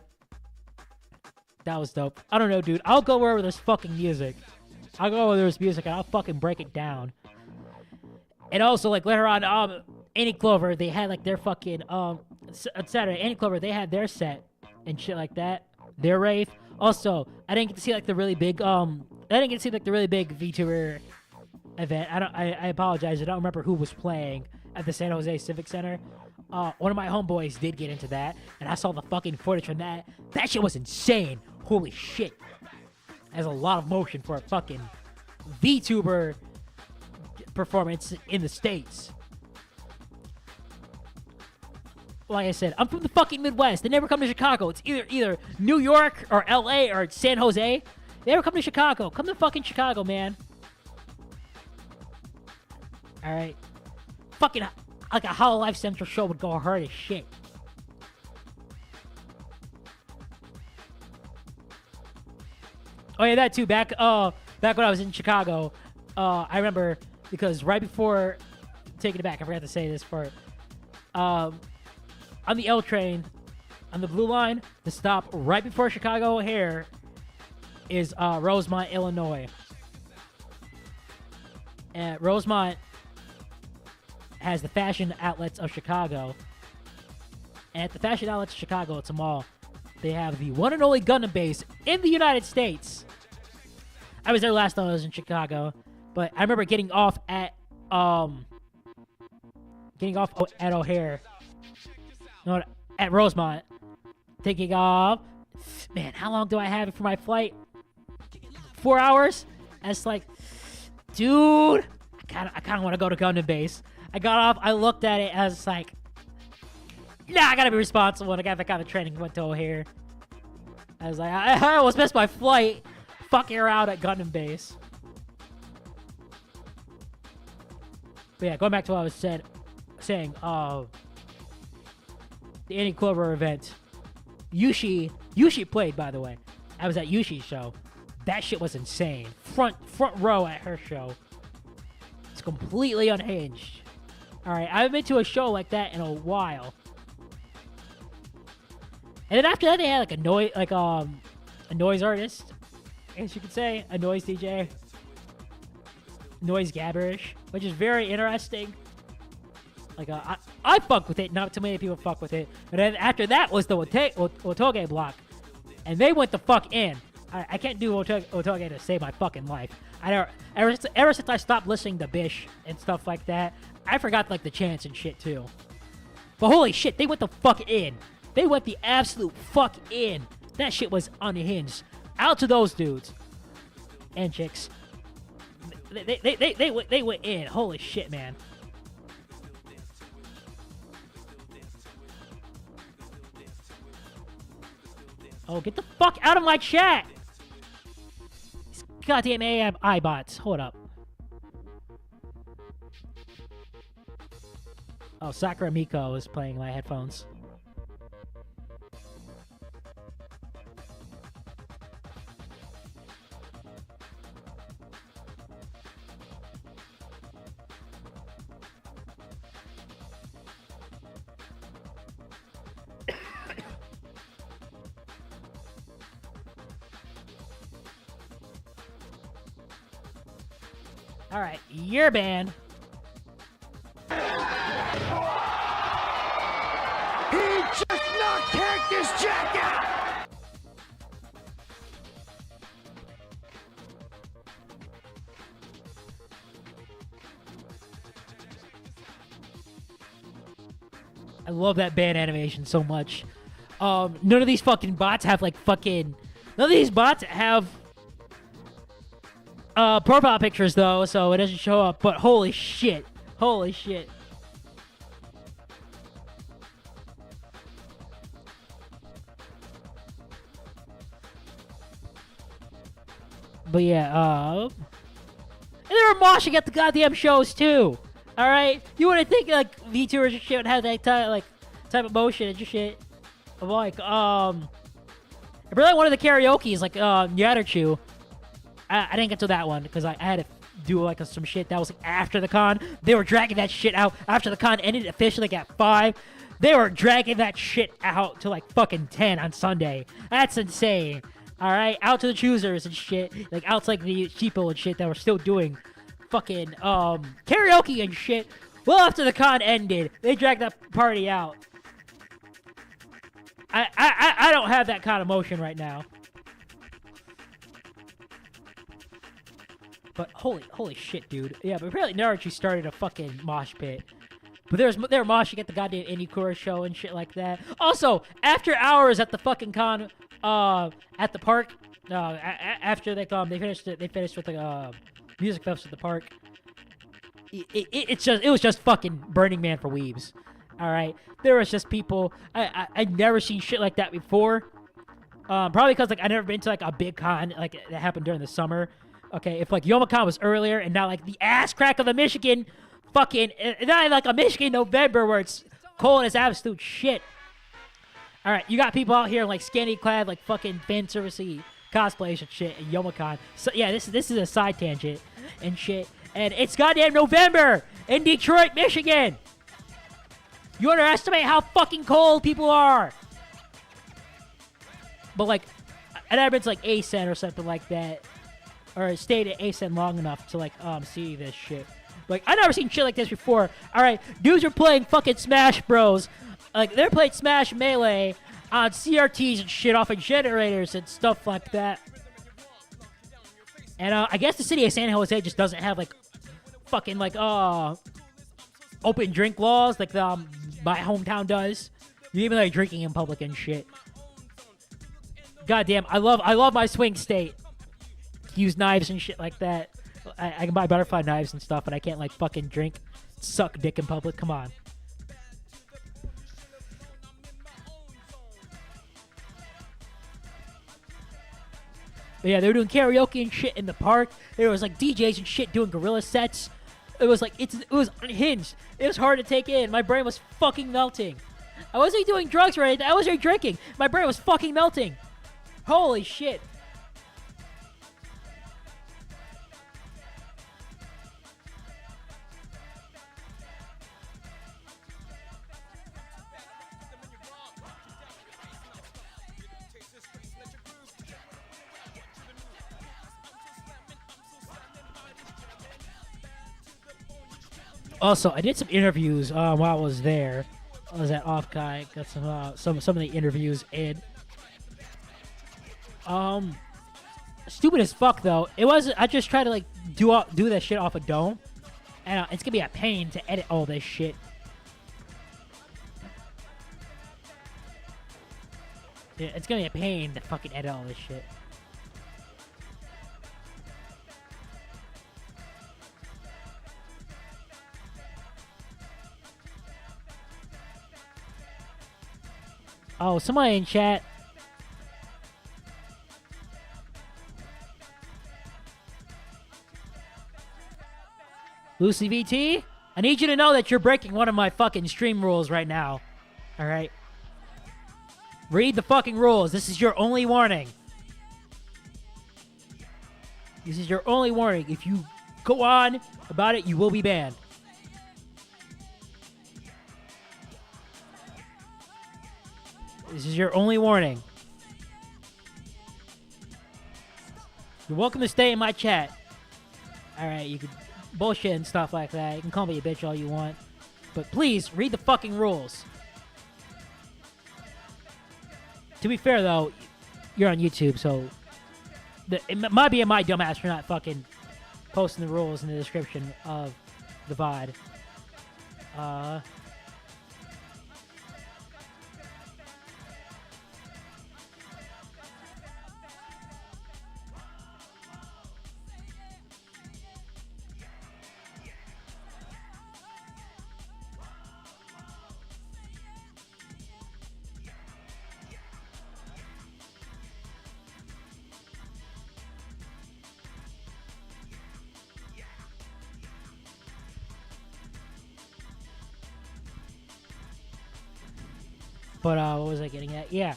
That was dope. I don't know, dude. I'll go wherever there's fucking music. I'll go where there's music and I'll fucking break it down. And also, like, later on, Annie Clover, they had, like, their fucking, Saturday, Annie Clover, they had their set and shit like that. Their rave. Also, I didn't get to see, like, the really big Vtuber event. I apologize. I don't remember who was playing at the San Jose Civic Center. One of my homeboys did get into that, and I saw the fucking footage from that. That shit was insane. Holy shit. Has a lot of motion for a fucking VTuber performance in the States. Like I said, I'm from the fucking Midwest. They never come to Chicago. It's either New York or LA or San Jose. They never come to Chicago. Come to fucking Chicago, man. Alright. Fucking like a Hollow Life Central show would go hard as shit. Oh yeah, that too. Back when I was in Chicago, I remember because right before taking it back, I forgot to say this part. On the L train, on the Blue Line, the stop right before Chicago O'Hare is Rosemont, Illinois. And Rosemont has the fashion outlets of Chicago. And at the fashion outlets of Chicago, it's a mall. They have the one and only Gundam base in the United States. I was there last time I was in Chicago, but I remember getting off at O'Hare, no, at Rosemont, taking off. Man, how long do I have for my flight? 4 hours. And it's like, dude, I kind of want to go to Gundam base. I got off. I looked at it. I was like, nah, I gotta be responsible. And I got back on the train and went to O'Hare. I was like, I almost missed my flight fucking around at Gundam base. But yeah, going back to what I was saying, the Annie Clover event. Yushi played, by the way. I was at Yushi's show. That shit was insane. Front row at her show. It's completely unhinged. Alright, I haven't been to a show like that in a while. And then after that, they had like a noise artist, I guess you could say, a noise DJ, noise gabberish, which is very interesting. Like I fuck with it. Not too many people fuck with it. But then after that was the Otoge block, and they went the fuck in. I can't do Otoge to save my fucking life. Ever since I stopped listening to Bish and stuff like that, I forgot like the chants and shit too. But holy shit, they went the fuck in. They went the absolute fuck in. That shit was unhinged. Out to those dudes and chicks. They went in. Holy shit, man. Oh, get the fuck out of my chat! These goddamn AI bots. Hold up. Oh, Sakura Miko is playing my headphones. Alright, you're banned. He just knocked Cactus Jack out! I love that ban animation so much. None of these fucking bots have like fucking... None of these bots have profile pictures though, so it doesn't show up, but holy shit. Holy shit. But yeah, and they were moshing at the goddamn shows too. All right, you wouldn't think like VTubers and shit would have that type of motion and shit. Of like I really wanted the karaoke's like Yatterchu. I didn't get to that one because I had to do like some shit that was like after the con. They were dragging that shit out after the con ended officially like at 5. They were dragging that shit out to like fucking 10 on Sunday. That's insane. All right, out to the choosers and shit, like out to like the sheeple and shit that were still doing fucking karaoke and shit. Well, after the con ended, they dragged that party out. I don't have that kind of motion right now. But holy shit, dude. Yeah, but apparently Naruto started a fucking mosh pit. But they were moshing at the goddamn ENvtuber show and shit like that. Also, after hours at the fucking con, at the park, after they finished with the music fest at the park. It was just fucking Burning Man for weebs. All right, there was just people. I'd never seen shit like that before. Probably because like I never been to like a big con like that happened during the summer. Okay, if like YomaCon was earlier and now like the ass crack of the Michigan fucking not like a Michigan November where it's cold as absolute shit. All right, you got people out here like skinny clad like fucking fan servicey cosplays and shit at YomaCon. So yeah, this is a side tangent and shit. And it's goddamn November in Detroit, Michigan. You underestimate how fucking cold people are. But like, I never been to like ASEN or something like that, or stayed at ASEN long enough to like see this shit. Like I never seen shit like this before. All right, dudes are playing fucking Smash Bros. Like they're playing Smash Melee on CRTs and shit off of generators and stuff like that. And I guess the city of San Jose just doesn't have like fucking like open drink laws like my hometown does. You even like drinking in public and shit. Goddamn, I love my swing state. Use knives and shit like that. I can buy butterfly knives and stuff, but I can't like fucking drink, suck dick in public. Come on. But yeah, they were doing karaoke and shit in the park. There was like DJs and shit doing gorilla sets. It was like it was unhinged. It was hard to take in. My brain was fucking melting. I wasn't doing drugs or anything. I wasn't drinking. My brain was fucking melting. Holy shit. Also, I did some interviews while I was there. I was at Offkai, got some of the interviews in. Stupid as fuck though. It wasn't. I just tried to like do that shit off a dome, and it's gonna be a pain to edit all this shit. Yeah, it's gonna be a pain to fucking edit all this shit. Oh, somebody in chat Lucy VT, I need you to know that you're breaking one of my fucking stream rules right now. All right? Read the fucking rules. This is your only warning. This is your only warning. If you go on about it, you will be banned. This is your only warning. You're welcome to stay in my chat. Alright, you can bullshit and stuff like that. You can call me a bitch all you want. But please, read the fucking rules. To be fair, though, you're on YouTube, so... it might be in my dumbass for not fucking posting the rules in the description of the VOD. But, what was I getting at? Yeah.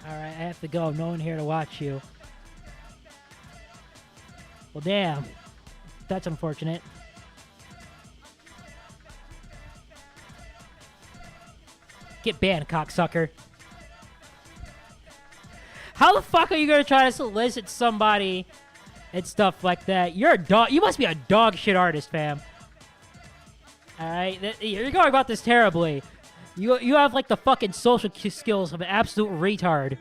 Alright, I have to go. No one here to watch you. Well, damn. That's unfortunate. Get banned, cocksucker. How the fuck are you gonna try to solicit somebody and stuff like that? You're a dog. You must be a dog shit artist, fam. Alright? You're going about this terribly. You have like the fucking social skills of an absolute retard.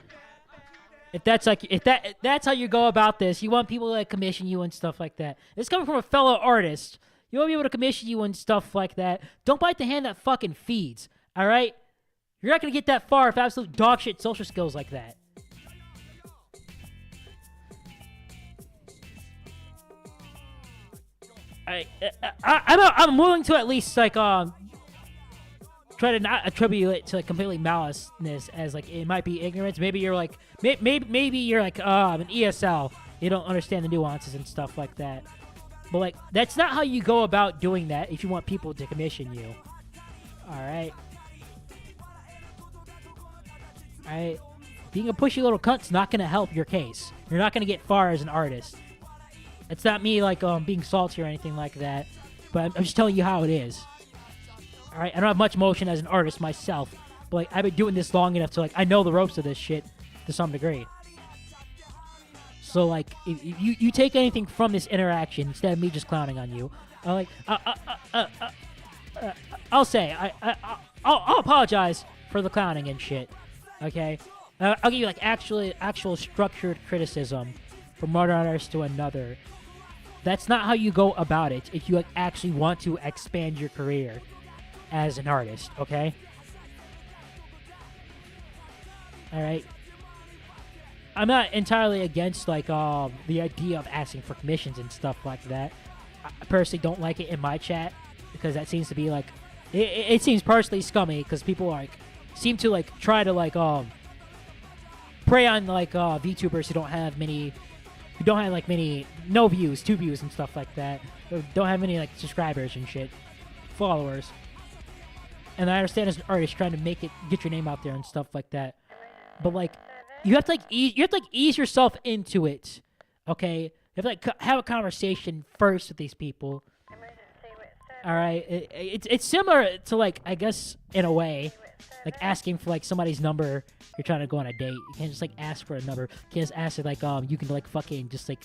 If that's how you go about this, you want people to like, commission you and stuff like that. It's coming from a fellow artist. You want people to commission you and stuff like that. Don't bite the hand that fucking feeds. Alright? You're not gonna get that far with absolute dog shit social skills like that. I'm willing to at least like try to not attribute it to like completely maliceness as like it might be ignorance. Maybe you're like maybe you're like I'm an ESL. You don't understand the nuances and stuff like that. But like that's not how you go about doing that if you want people to commission you. All right. Being a pushy little cunt's not gonna help your case. You're not gonna get far as an artist. It's not me, like, being salty or anything like that. But I'm just telling you how it is. Alright? I don't have much motion as an artist myself. But, like, I've been doing this long enough to, like, I know the ropes of this shit to some degree. So, like, if you take anything from this interaction instead of me just clowning on you, I'll say, I'll apologize for the clowning and shit. Okay? I'll give you, like, actual structured criticism from one artist to another. That's not how you go about it if you like, actually want to expand your career as an artist, okay? Alright? I'm not entirely against like the idea of asking for commissions and stuff like that. I personally don't like it in my chat because that seems to be like it seems personally scummy because people like seem to like try to like prey on like VTubers who don't have no views, 2 views and stuff like that. Or don't have many like subscribers and shit, followers. And I understand as an artist trying to get your name out there and stuff like that. But like, you have to ease yourself into it, okay? You have to like have a conversation first with these people. All right, it's similar to like I guess in a way, like asking for like somebody's number. You're trying to go on a date. You can't just like ask for a number. You can't just ask it like you can like fucking just like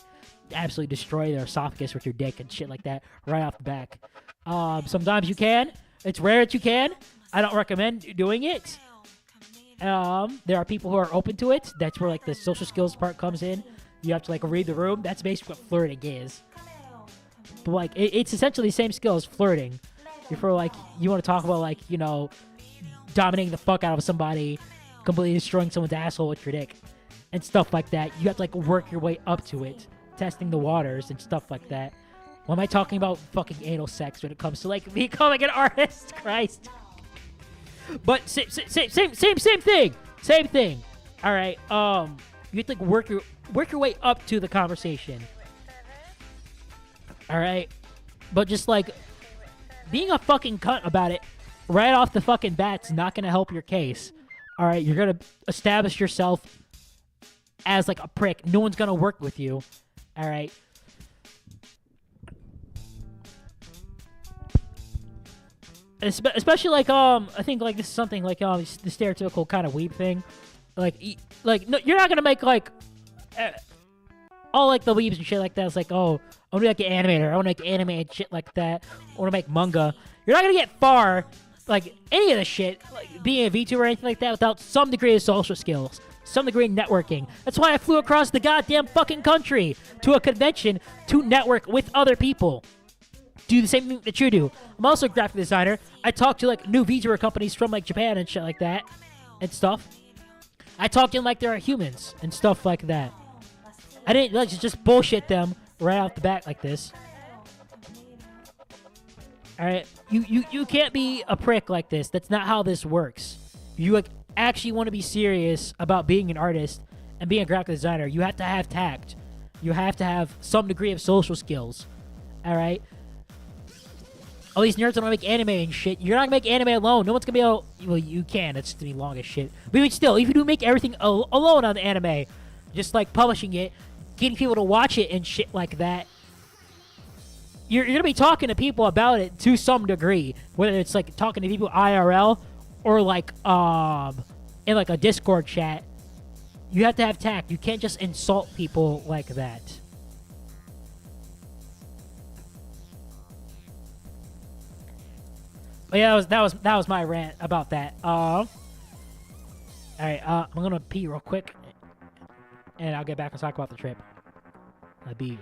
absolutely destroy their esophagus with your dick and shit like that right off the back. Sometimes you can. It's rare that you can. I don't recommend doing it. There are people who are open to it. That's where like the social skills part comes in. You have to like read the room. That's basically what flirting is. But like it's essentially the same skill as flirting. If like you want to talk about like dominating the fuck out of somebody, completely destroying someone's asshole with your dick, and stuff like that. You have to like work your way up to it, testing the waters and stuff like that. Why am I talking about fucking anal sex when it comes to like becoming an artist? Christ. But same thing. Same thing. All right. You have to like work your way up to the conversation. All right. But just like being a fucking cunt about it right off the fucking bat's not gonna help your case. All right. You're gonna establish yourself as like a prick. No one's gonna work with you. All right. Especially like I think like this is something like the stereotypical kind of weeb thing, like no, you're not gonna make like all like the weebs and shit like that. It's like, oh, I want to be like an animator. I want to make anime and shit like that. I want to make manga. You're not gonna get far like any of the shit, like being a VTuber or anything like that, without some degree of social skills, some degree of networking. That's why I flew across the goddamn fucking country to a convention to network with other people. Do the same thing that you do. I'm also a graphic designer. I talk to like new VTuber companies from like Japan and shit like that and stuff. I talk to them like they're humans and stuff like that. I didn't like just bullshit them right off the bat like this. All right, you can't be a prick like this. That's not how this works. You like actually want to be serious about being an artist and being a graphic designer. You have to have tact. You have to have some degree of social skills. All right. All these nerds want to make anime and shit. You're not gonna make anime alone. No one's gonna be able. Well, you can. It's gonna be long as shit. But even still, if you do make everything alone on the anime, just like publishing it, getting people to watch it and shit like that, you're gonna be talking to people about it to some degree. Whether it's like talking to people IRL or like in like a Discord chat, you have to have tact. You can't just insult people like that. But yeah, that was my rant about that. All right, I'm gonna pee real quick, and I'll get back and talk about the trip. I'll be.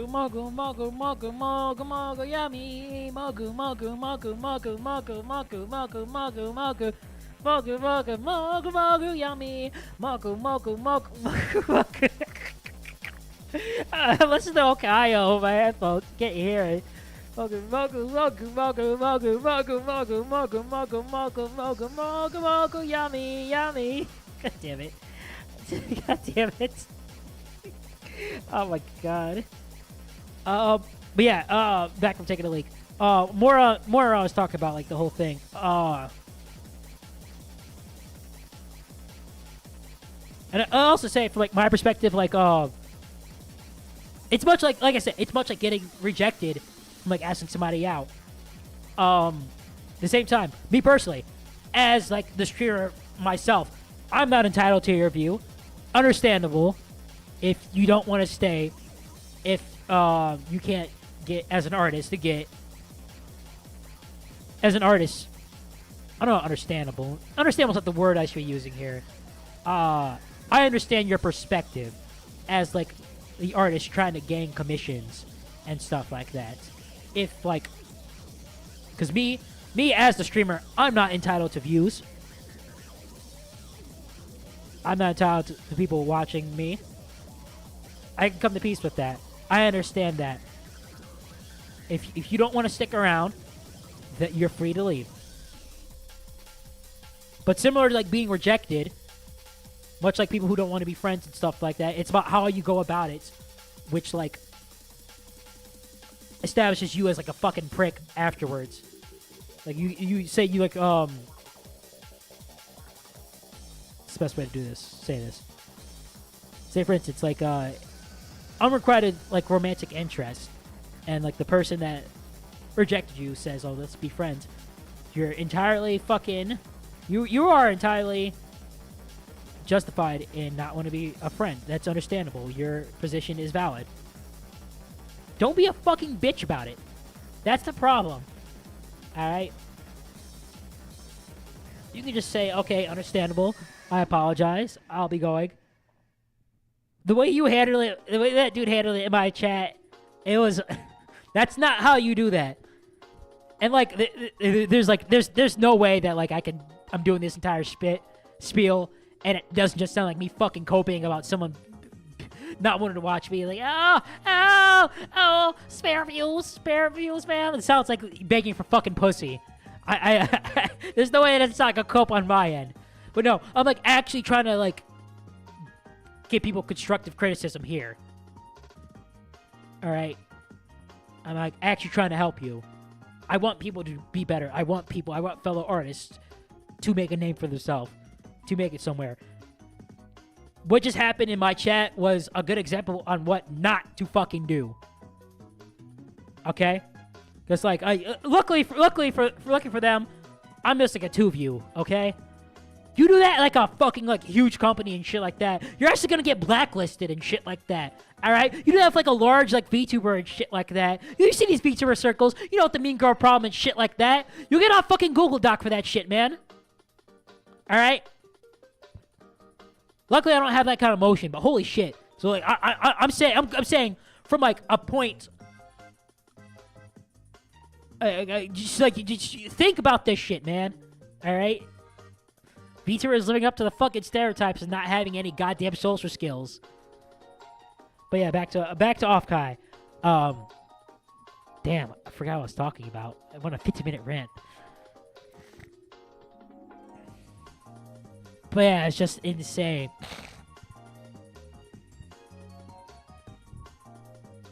Mogu mogu mogu mogu mogu yummy mogu mogu mogu mogu mogu mogu mogu mogu mogu mogu mogu mogu mogu yummy mogu mogu mogu mogu mogu. Listen to Offkai over my headphones. Can't hear it. Mogu mogu mogu mogu mogu mogu mogu mogu mogu mogu mogu mogu mogu yummy yummy. God damn it. God damn it. Oh my god. But yeah, back from taking a leak. More I was talking about like the whole thing. And I also say from like my perspective, like it's much like I said, it's much like getting rejected from like asking somebody out. At the same time, me personally, as like the streamer myself, I'm not entitled to your view. Understandable if you don't want to stay, if you can't get as an artist to get as an artist. I don't know, understandable. Understandable is not the word I should be using here. I understand your perspective as like the artist trying to gain commissions and stuff like that. If like, because me as the streamer, I'm not entitled to views. I'm not entitled to people watching me. I can come to peace with that. I understand that. If you don't want to stick around, that you're free to leave. But similar to like being rejected, much like people who don't want to be friends and stuff like that, it's about how you go about it, which like establishes you as like a fucking prick afterwards. Like you say you like it's the best way to do this. Say this. Say for instance, like unrequited like romantic interest, and like the person that rejected you says, "Oh, let's be friends." You're entirely fucking. You are entirely justified in not want to be a friend. That's understandable. Your position is valid. Don't be a fucking bitch about it. That's the problem. Alright? You can just say, okay, understandable. I apologize. I'll be going. The way you handle it, the way that dude handled it in my chat, it was... That's not how you do that. And like, there's no way that like I'm doing this entire spiel and it doesn't just sound like me fucking coping about someone not wanting to watch me. Like, oh, spare views, man. It sounds like begging for fucking pussy. I there's no way that's not gonna cope on my end. But no, I'm like actually trying to like give people constructive criticism here. All right, I'm like actually trying to help you. I want people to be better. I want fellow artists to make a name for themselves, to make it somewhere. What just happened in my chat was a good example on what not to fucking do. Okay? Because like, luckily for them, I'm just like a two view. Okay? You do that like a fucking like huge company and shit like that, you're actually gonna get blacklisted and shit like that. All right? You do that for like a large like Vtuber and shit like that. You see these Vtuber circles, you know what the mean girl problem and shit like that. You get on fucking Google Doc for that shit, man. All right? Luckily, I don't have that kind of emotion, but holy shit. So like, I'm saying from like a point. Just think about this shit, man. All right. Vtuber is living up to the fucking stereotypes of not having any goddamn social skills. But yeah, back to Offkai. Damn, I forgot what I was talking about. I went a 50-minute rant. But yeah, it's just insane.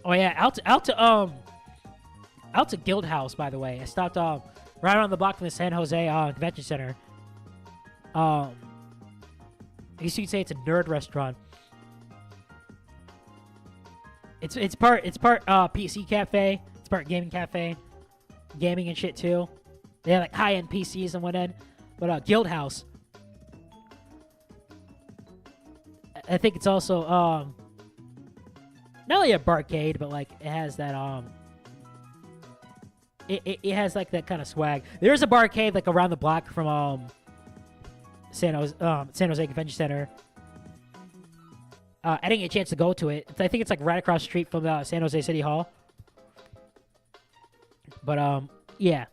Oh yeah, out to Guild House, by the way. I stopped right on the block from the San Jose Convention Center. I guess you could say it's a nerd restaurant. It's part PC cafe. It's part gaming cafe, gaming and shit too. They have like high-end PCs and whatnot. But Guild House. I think it's also not only a barcade, but like it has that it has like that kind of swag. There's a barcade like around the block from San Jose Convention Center. I didn't get a chance to go to it. I think it's like right across the street from the San Jose City Hall. But yeah,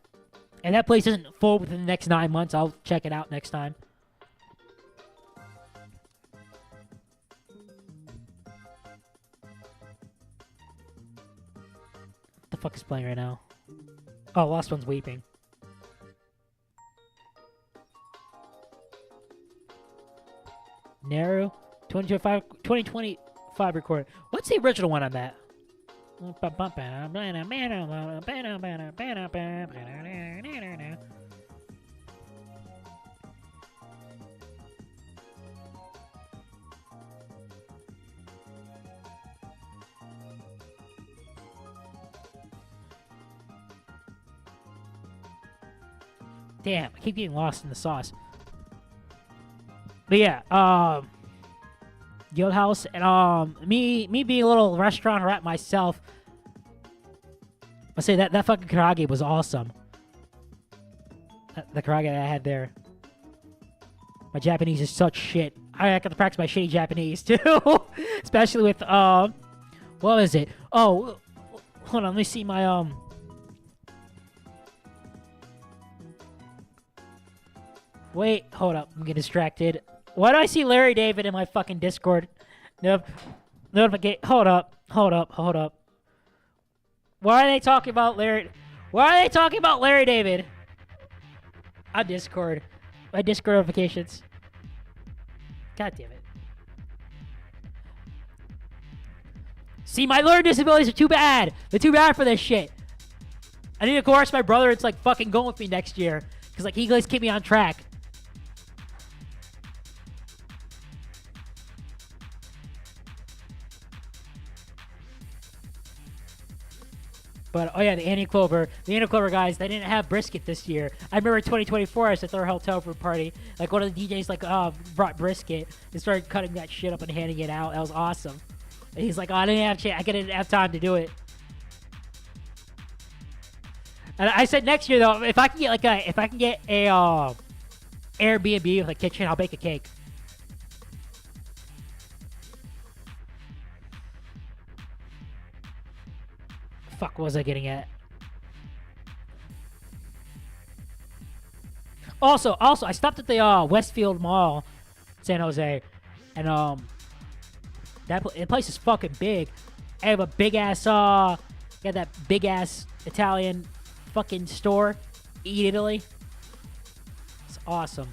and that place isn't full within the next 9 months. I'll check it out next time. What the fuck is playing right now? Oh, Lost One's Weeping. Naru 2025 record. What's the original one on that? Damn, I keep getting lost in the sauce. But yeah, Guild House, and me being a little restaurant rat myself, I say that fucking karaage was awesome. The karaage that I had there. My Japanese is such shit. I got to practice my shitty Japanese too, especially with what was it? Oh, hold on, let me see my Wait, hold up. I'm getting distracted. Why do I see Larry David in my fucking Discord? Nope. Notification. Hold up. Why are they talking about Larry? Why are they talking about Larry David? On Discord. My Discord notifications. God damn it. See, my learning disabilities are too bad. They're too bad for this shit. I need to coerce my brother. It's like fucking going with me next year. Because like he likes to keep me on track. But, oh yeah, the ENvtuber. The ENvtuber guys, they didn't have brisket this year. I remember 2024, I was at their hotel room party. Like, one of the DJs, like, brought brisket and started cutting that shit up and handing it out. That was awesome. And he's like, oh, I didn't have time to do it. And I said next year, though, if I can get a Airbnb with a kitchen, I'll bake a cake. Fuck, what was I getting at? Also, I stopped at the Westfield Mall, San Jose, and the place is fucking big. I have a big ass got that big ass Italian fucking store, Eat Italy. It's awesome.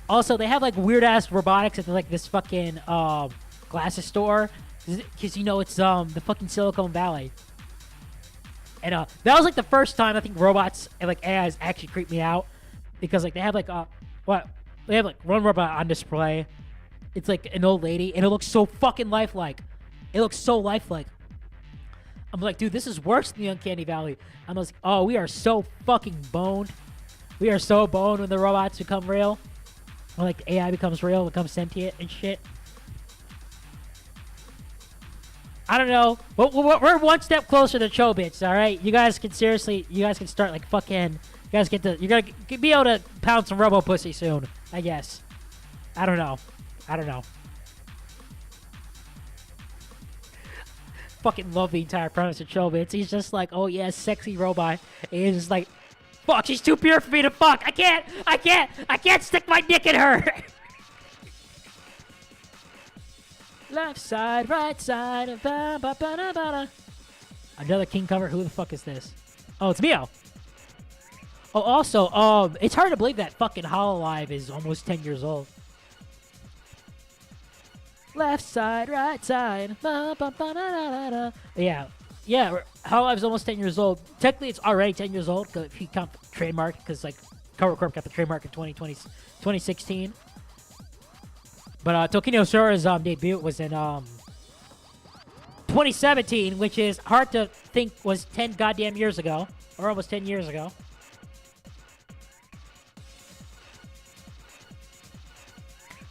Also, they have like weird ass robotics at like this fucking glasses store. Because, you know, it's the fucking Silicon Valley. And that was, like, the first time I think robots and, like, AIs actually creeped me out. Because, like, they have, like, they have, like, one robot on display. It's, like, an old lady. And it looks so fucking lifelike. It looks so lifelike. I'm like, dude, this is worse than the Uncanny Valley. I'm like, oh, we are so fucking boned. We are so boned when the robots become real. When, like, the AI becomes real, becomes sentient and shit. I don't know. We're one step closer to Chobits, all right? You guys can start like fucking. You're gonna be able to pound some robo pussy soon, I guess. I don't know. Fucking love the entire premise of Chobits. He's just like, oh yeah, sexy robot. And he's just like, fuck, she's too pure for me to fuck. I can't stick my dick in her. Left side, right side, another King cover. Who the fuck is this? Oh, it's Mio. Oh, also, it's hard to believe that fucking Hololive is almost 10 years old. Left side, right side. Yeah, Hololive's almost 10 years old. Technically, it's already 10 years old if you count the trademark, because like Cover Corp got the trademark in 2016. But Tokino Sura's debut was in 2017, which is hard to think was 10 goddamn years ago, or almost 10 years ago.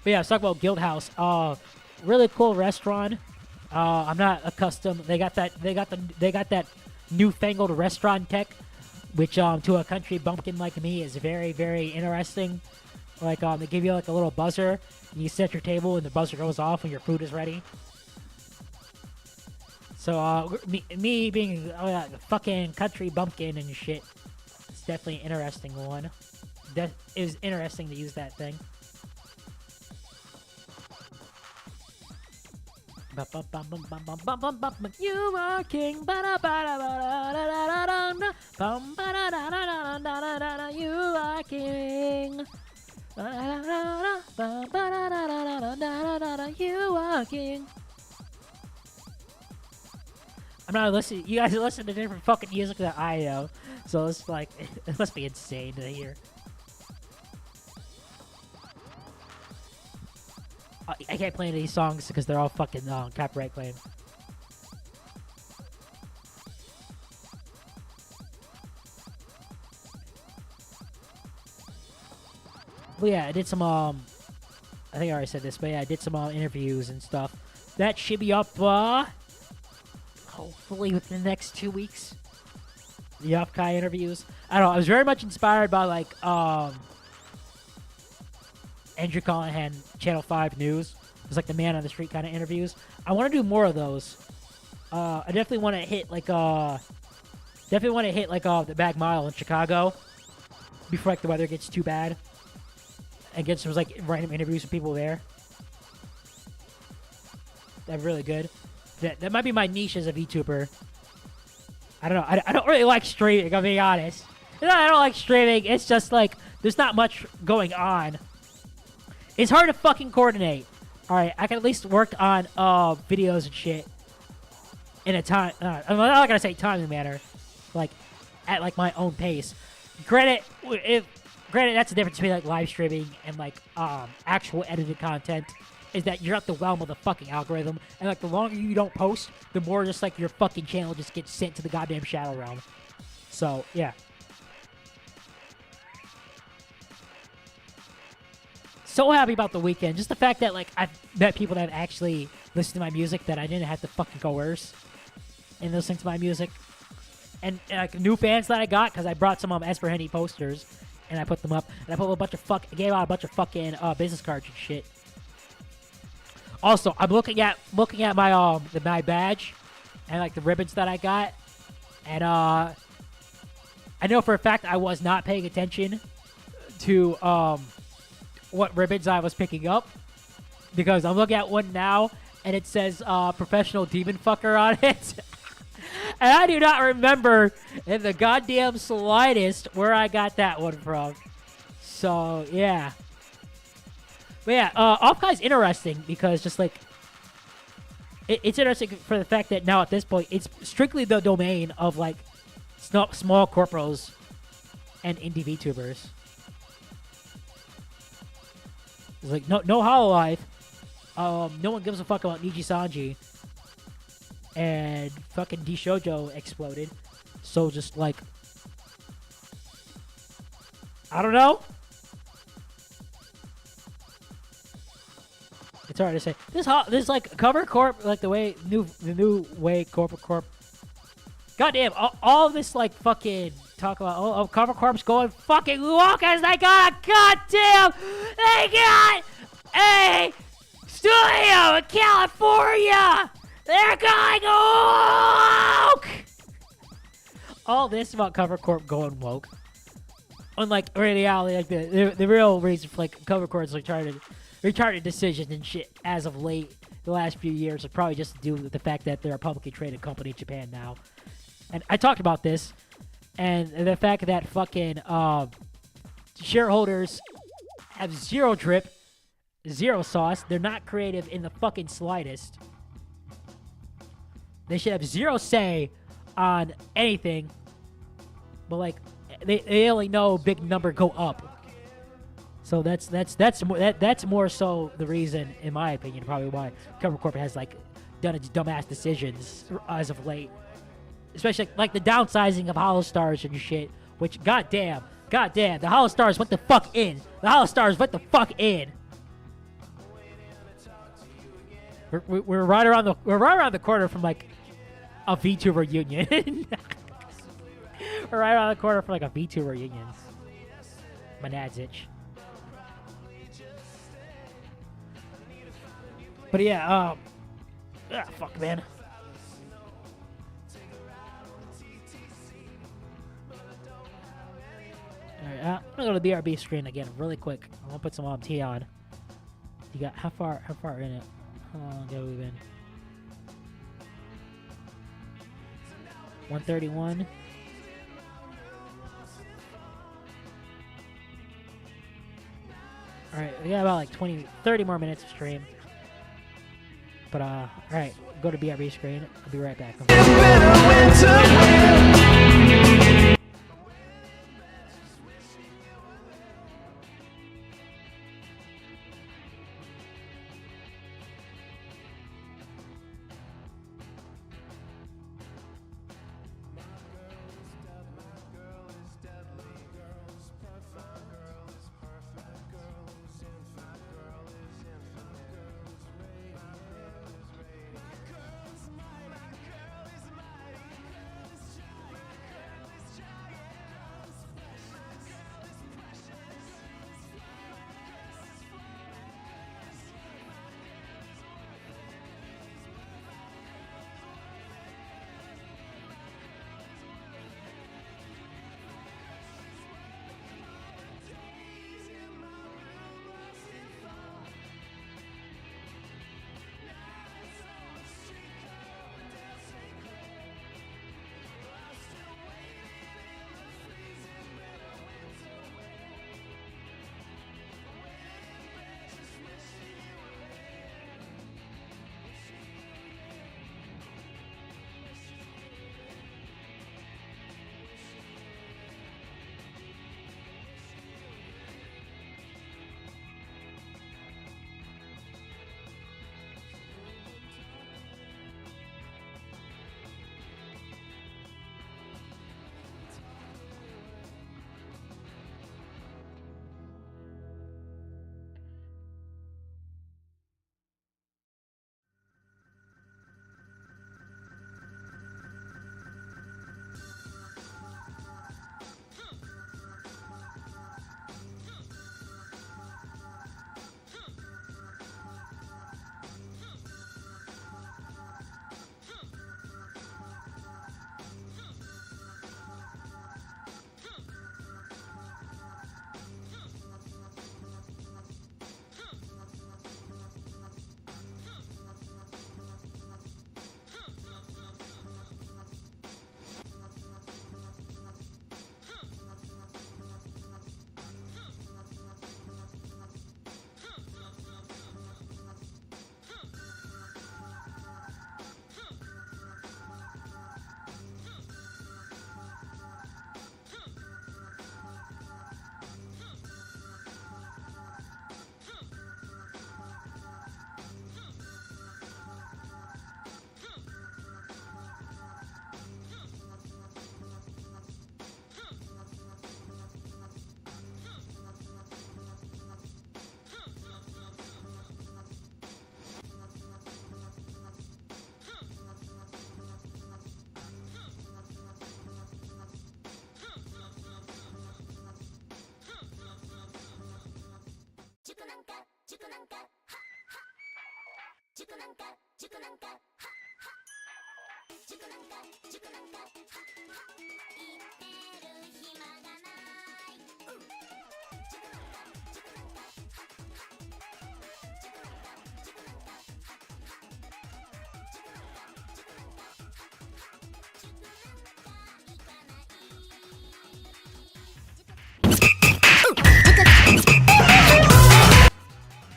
But yeah, let's talk about Guild House. Really cool restaurant. I'm not accustomed. They got that newfangled restaurant tech, which to a country bumpkin like me is very, very interesting. Like they give you like a little buzzer. You set your table and the buzzer goes off when your food is ready. So me being a fucking country bumpkin and shit, it's definitely an interesting one. It was interesting to use that thing. You are king. You are king. You are king. I'm not listening. You guys listen to different fucking music that I know, so it's like it must be insane to hear. I can't play any of these songs because they're all fucking copyright claim. Well, yeah, I did some I think I already said this, but yeah, I did some interviews and stuff. That should be up hopefully within the next 2 weeks. The Offkai interviews. I don't know. I was very much inspired by like Andrew Callahan, Channel 5 News. It was like the man on the street kind of interviews. I want to do more of those. I definitely want to hit like the Bag Mile in Chicago before like the weather gets too bad, and get some like random interviews with people there. That'd be really good. That might be my niche as a VTuber. I don't know. I don't really like streaming, I'm being honest. I don't like streaming. It's just like there's not much going on. It's hard to fucking coordinate. Alright, I can at least work on videos and shit in a time. I'm not gonna say timely manner, like at like my own pace. Granted, that's the difference between like live streaming and like actual edited content. Is that you're at the realm of the fucking algorithm, and like the longer you don't post, the more just like your fucking channel just gets sent to the goddamn shadow realm. So yeah. So happy about the weekend. Just the fact that like I've met people that actually listen to my music that I didn't have to fucking coerce in listening to my music, and like new fans that I got because I brought some Esper Henny posters and I put them up, and I put gave out a bunch of fucking business cards and shit. Also, I'm looking at my my badge and like the ribbons that I got, and I know for a fact I was not paying attention to what ribbons I was picking up, because I'm looking at one now and it says professional demon fucker on it. And I do not remember in the goddamn slightest where I got that one from. So yeah. But yeah, Offkai's interesting because just like it's interesting for the fact that now at this point it's strictly the domain of like small corporos and indie VTubers. It's like no Hololive. No one gives a fuck about Niji Sanji. And fucking D-Shoujo exploded. So just like I don't know. It's hard to say. This like Cover Corp, like the new way Corp. Goddamn, all this like fucking talk about Cover Corp's going fucking woke as they got a goddamn, they got a studio in California. They're going woke. All this about Cover Corp going woke. Unlike reality, like the real reason for like Cover Corp is like retarded decisions and shit as of late the last few years are probably just to do with the fact that they're a publicly traded company in Japan now. And I talked about this, and the fact that fucking shareholders have zero drip, zero sauce. They're not creative in the fucking slightest. They should have zero say on anything, but like they only know big number go up. So that's more so the reason, in my opinion, probably why Cover Corp has like done its dumbass decisions as of late, especially like the downsizing of Hollow Stars and shit. Which goddamn, the Hollow Stars went the fuck in. The Hollow Stars went the fuck in. We're right around the corner from like a VTuber union. We're right around the corner from like a VTuber union. My dad's itch. But yeah, fuck, man. Alright, I'm gonna go to the BRB screen again really quick. I want to put some tea on. You got how far in it? How long have we been? 131. Alright, we got about like 30 more minutes of stream. But all right, go to BRB screen. I'll be right back.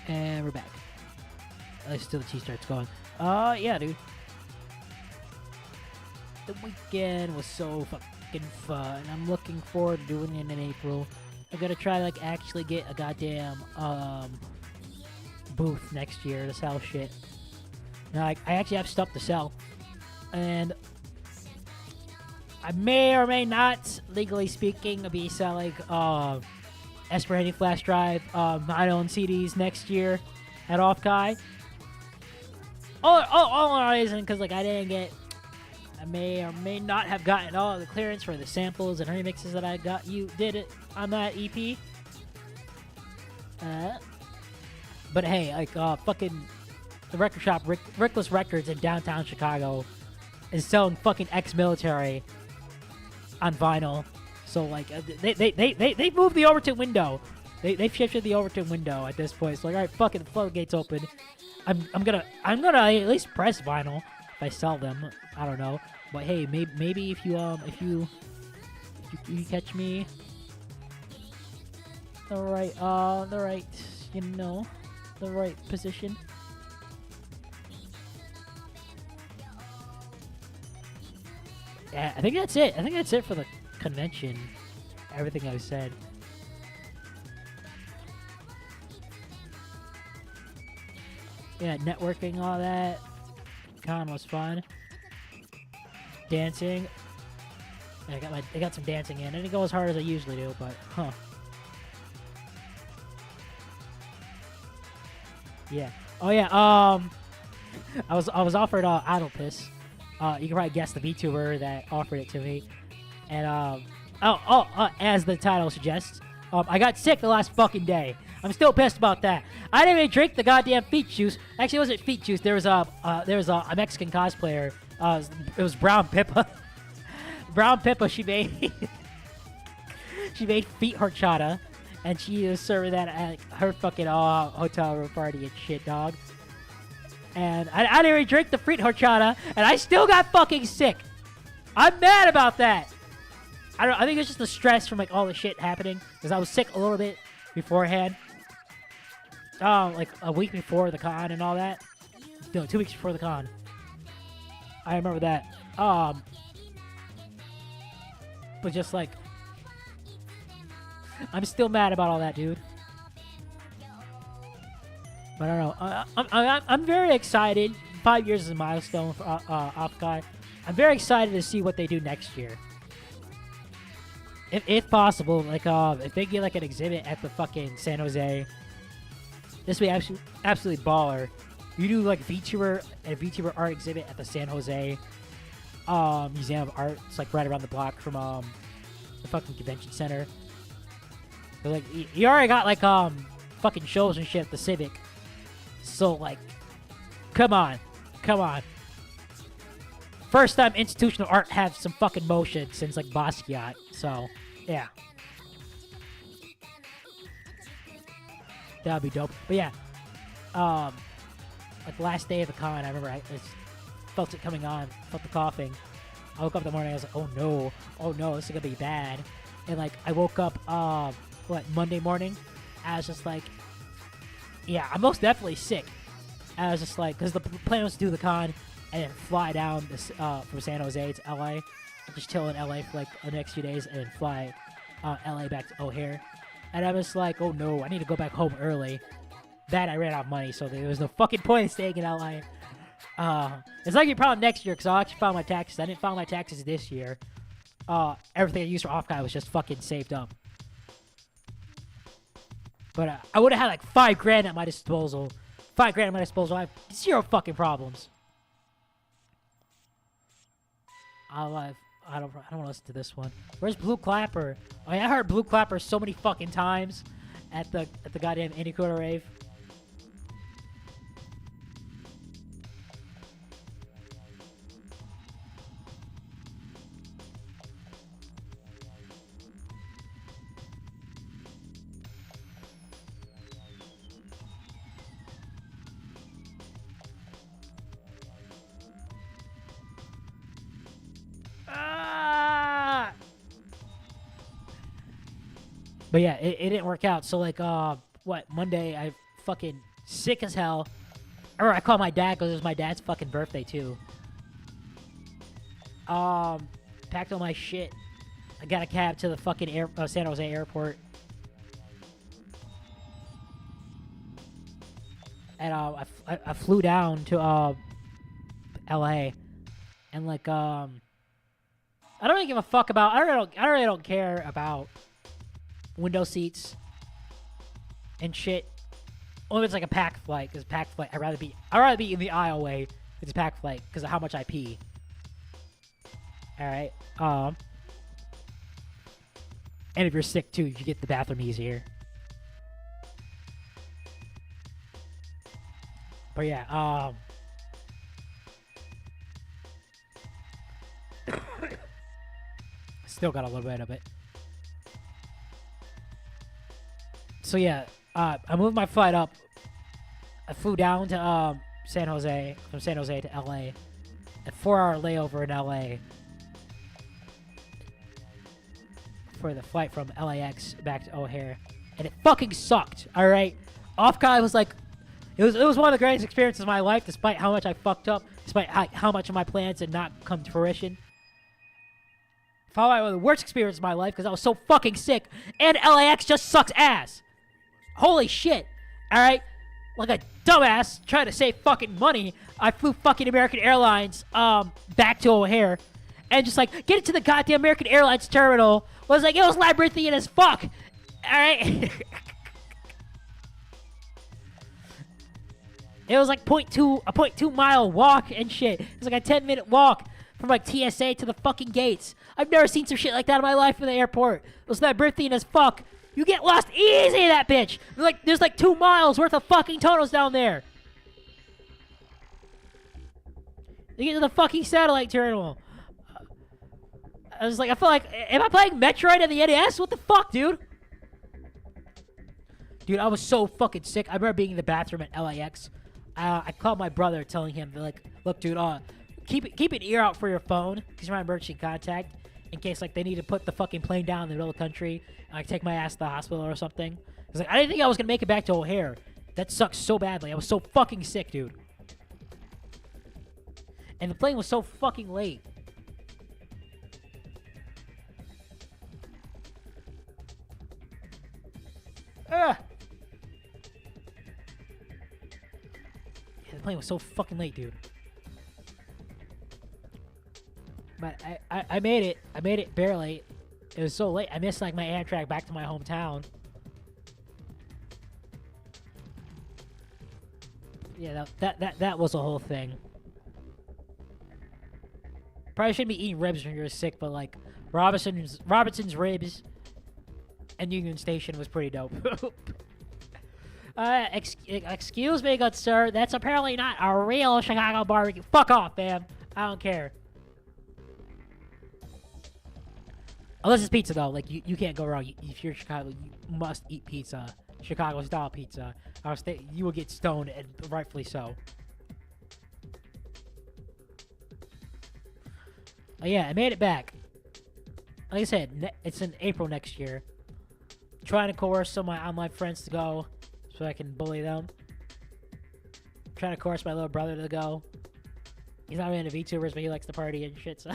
And we're back. At least till the tea starts going. Yeah, dude. The weekend was so fucking fun. I'm looking forward to doing it in April. I'm gonna try like actually get a goddamn booth next year to sell shit. Now, I actually have stuff to sell, and I may or may not, legally speaking, be selling Esper Henny flash drive, my own CDs next year at Offkai. All on reason because like I may or may not have gotten all the clearance for the samples and remixes that I got. You did it on that EP. But hey, like fucking the record shop, Rickless Records in downtown Chicago, is selling fucking ex-military on vinyl. So like they moved the Overton window. They've shifted the Overton window at this point. So like, all right, fucking the floodgates open. I'm gonna at least press vinyl if I sell them. I don't know, but hey, maybe if you catch me the right position, I think that's it. I think that's it for the convention. Everything I said. Yeah, networking, all that. Con was fun. Dancing. I got some dancing in. I didn't go as hard as I usually do, but huh. Yeah. Oh yeah. I was offered Idle Piss. You can probably guess the VTuber that offered it to me. And as the title suggests, I got sick the last fucking day. I'm still pissed about that. I didn't even drink the goddamn feet juice. Actually, it wasn't feet juice. There was a Mexican cosplayer. It was Brown Pippa. Brown Pippa. She made she made feet horchata, and she was serving that at her fucking hotel room party and shit, dog. And I didn't even drink the feet horchata, and I still got fucking sick. I'm mad about that. I think it's just the stress from like all the shit happening, because I was sick a little bit beforehand. Like a week before the con and all that. No, 2 weeks before the con. I remember that. But just like, I'm still mad about all that, dude. But I don't know. I'm very excited. 5 years is a milestone for Offkai. I'm very excited to see what they do next year. If possible, like if they get like an exhibit at the fucking San Jose, this would be absolutely baller. You do like VTuber art exhibit at the San Jose Museum of Art. It's like right around the block from the fucking convention center. But like you already got like fucking shows and shit at the Civic. So like, come on. First time institutional art have some fucking motion since like Basquiat. So yeah. That'd be dope. But yeah, like last day of the con, I remember I just felt it coming on, felt the coughing. I woke up in the morning, I was like, oh no, this is gonna be bad. And like, I woke up, Monday morning, I was just like, yeah, I'm most definitely sick. I was just like, because the plan was to do the con and then fly down this, from San Jose to LA, just chill in LA for like the next few days and then fly LA back to O'Hare. And I was like, oh no, I need to go back home early. That I ran out of money, so there was no fucking point in staying in LA. It's like your problem next year, because I'll actually file my taxes. I didn't file my taxes this year. Everything I used for Offkai was just fucking saved up. But I would have had like $5,000 at my disposal. $5,000 at my disposal. I have zero fucking problems. I don't want to listen to this one. Where's Blue Clapper? Oh, yeah, I heard Blue Clapper so many fucking times at the goddamn ENvtuber rave. But yeah, it didn't work out. So like, Monday, I fucking sick as hell. Or I called my dad because it was my dad's fucking birthday too. Packed all my shit. I got a cab to the fucking San Jose airport. And I flew down to LA. And like, I don't really give a fuck about, I really don't care about window seats and shit. Only if it's like a packed flight, because packed flight, I'd rather be in the aisleway if it's a packed flight because of how much I pee. Alright. And if you're sick too, you get the bathroom easier. But yeah, still got a little bit of it. So yeah, I moved my flight up. I flew down to San Jose, from San Jose to LA. A 4-hour layover in LA for the flight from LAX back to O'Hare. And it fucking sucked, alright? Offkai was like, it was one of the greatest experiences of my life, despite how much I fucked up, despite how much of my plans did not come to fruition. Followed by the worst experience of my life because I was so fucking sick. And LAX just sucks ass. Holy shit. Alright? Like a dumbass trying to save fucking money, I flew fucking American Airlines back to O'Hare. And just like, get into the goddamn American Airlines terminal. Was like, it was labyrinthian as fuck. Alright? It was like a 0.2 mile walk and shit. It was like a 10-minute walk from like TSA to the fucking gates. I've never seen some shit like that in my life in the airport. It was labyrinthian as fuck. You get lost easy in that bitch. There's like 2 miles worth of fucking tunnels down there. You get to the fucking satellite terminal. I was like, I feel like, am I playing Metroid in the NES? What the fuck, dude? Dude, I was so fucking sick. I remember being in the bathroom at LAX. I called my brother, telling him, like, look, dude, keep an ear out for your phone, because you're my emergency contact, in case, like, they need to put the fucking plane down in the middle of the country, and, like, take my ass to the hospital or something. Because, like, I didn't think I was going to make it back to O'Hare. That sucks so badly. I was so fucking sick, dude. And the plane was so fucking late. Ugh. Yeah, the plane was so fucking late, dude. But I made it. I made it barely. It was so late. I missed like my Amtrak back to my hometown. Yeah, that was a whole thing. Probably shouldn't be eating ribs when you're sick, but like Robinson's ribs and Union Station was pretty dope. Excuse me, good sir. That's apparently not a real Chicago barbecue. Fuck off, fam. I don't care. Unless it's pizza, though. Like, you can't go wrong. If you're in Chicago, you must eat pizza. Chicago-style pizza. You will get stoned, and rightfully so. Oh, yeah, I made it back. Like I said, it's in April next year. Trying to coerce some of my online friends to go so I can bully them. Trying to coerce my little brother to go. He's not really into VTubers, but he likes to party and shit, so...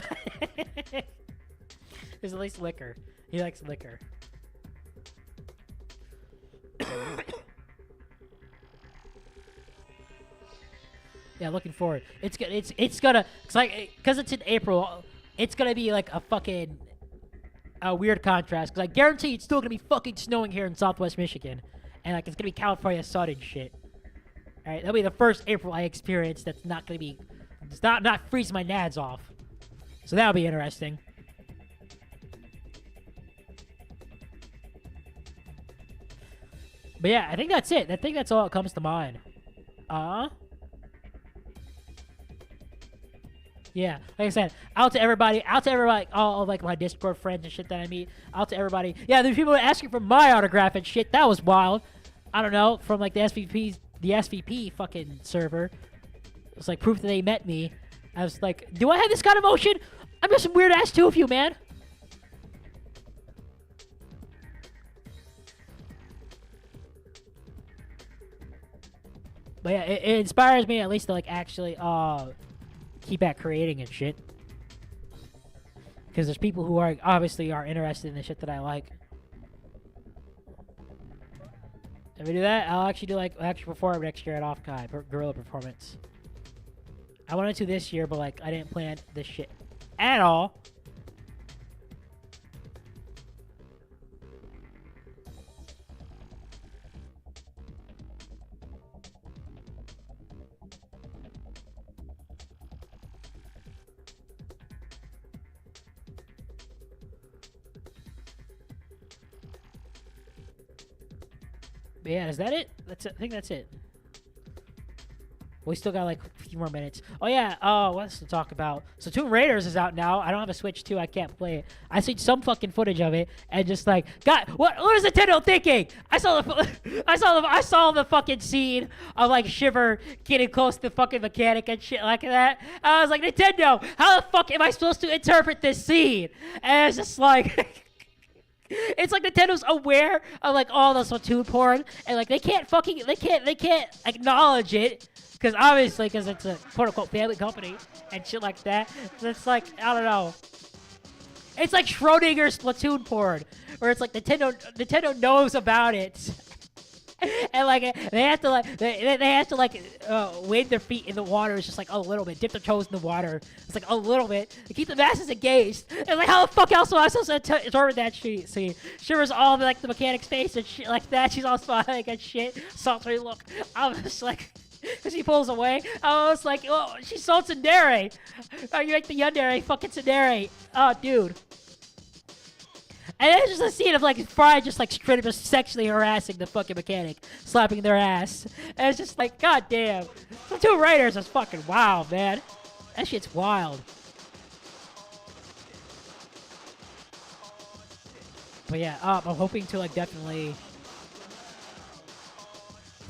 There's at least liquor. He likes liquor. Yeah, looking forward. It's gonna, cause it's in April. It's gonna be like a fucking weird contrast. Cause I guarantee it's still gonna be fucking snowing here in Southwest Michigan, and like it's gonna be California sun and shit. All right, that'll be the first April I experience that's not gonna be, it's not freezing my nads off. So that'll be interesting. But yeah, I think that's it. I think that's all that comes to mind. Yeah, like I said, out to everybody, all of like my Discord friends and shit that I meet, out to everybody. Yeah, there's people asking for my autograph and shit. That was wild. I don't know, from like the SVP fucking server. It's like proof that they met me. I was like, do I have this kind of emotion? I'm just some weird ass two of you, man. But yeah, it inspires me at least to like actually keep at creating and shit. Because there's people who are obviously interested in the shit that I like. If we do that, I'll actually do like perform next year at Offkai, Gorilla Performance. I wanted to this year, but like I didn't plan this shit at all. But yeah, is that it? I think that's it. We still got like a few more minutes. Oh yeah, what else to talk about? So Tomb Raiders is out now. I don't have a Switch 2. I can't play it. I seen some fucking footage of it and just like, God, what is Nintendo thinking? I saw the fucking scene of like Shiver getting close to the fucking mechanic and shit like that. I was like, Nintendo, how the fuck am I supposed to interpret this scene? And it's just like. It's like Nintendo's aware of like all the Splatoon porn, and like they can't acknowledge it, because obviously, because it's a quote unquote family company and shit like that. So it's like, I don't know. It's like Schrodinger's Splatoon porn, where it's like Nintendo knows about it, and like they have to wave their feet in the water. It's just like a little bit, dip their toes in the water. It's like a little bit to keep the masses engaged. And like, how the fuck else am I supposed to interpret that shit? See, shivers all the, like the mechanic's face and shit like that. She's all smiling and shit. Sultry look. I'm just like. As he pulls away, I was like, oh, she's so tsundere. Oh, you make the yandere fucking tsundere. Oh, dude. And it's just a scene of like Fry just like straight up just sexually harassing the fucking mechanic, slapping their ass. And it's just like, god damn. The two writers is fucking wild, man. That shit's wild. But yeah, I'm hoping to like definitely...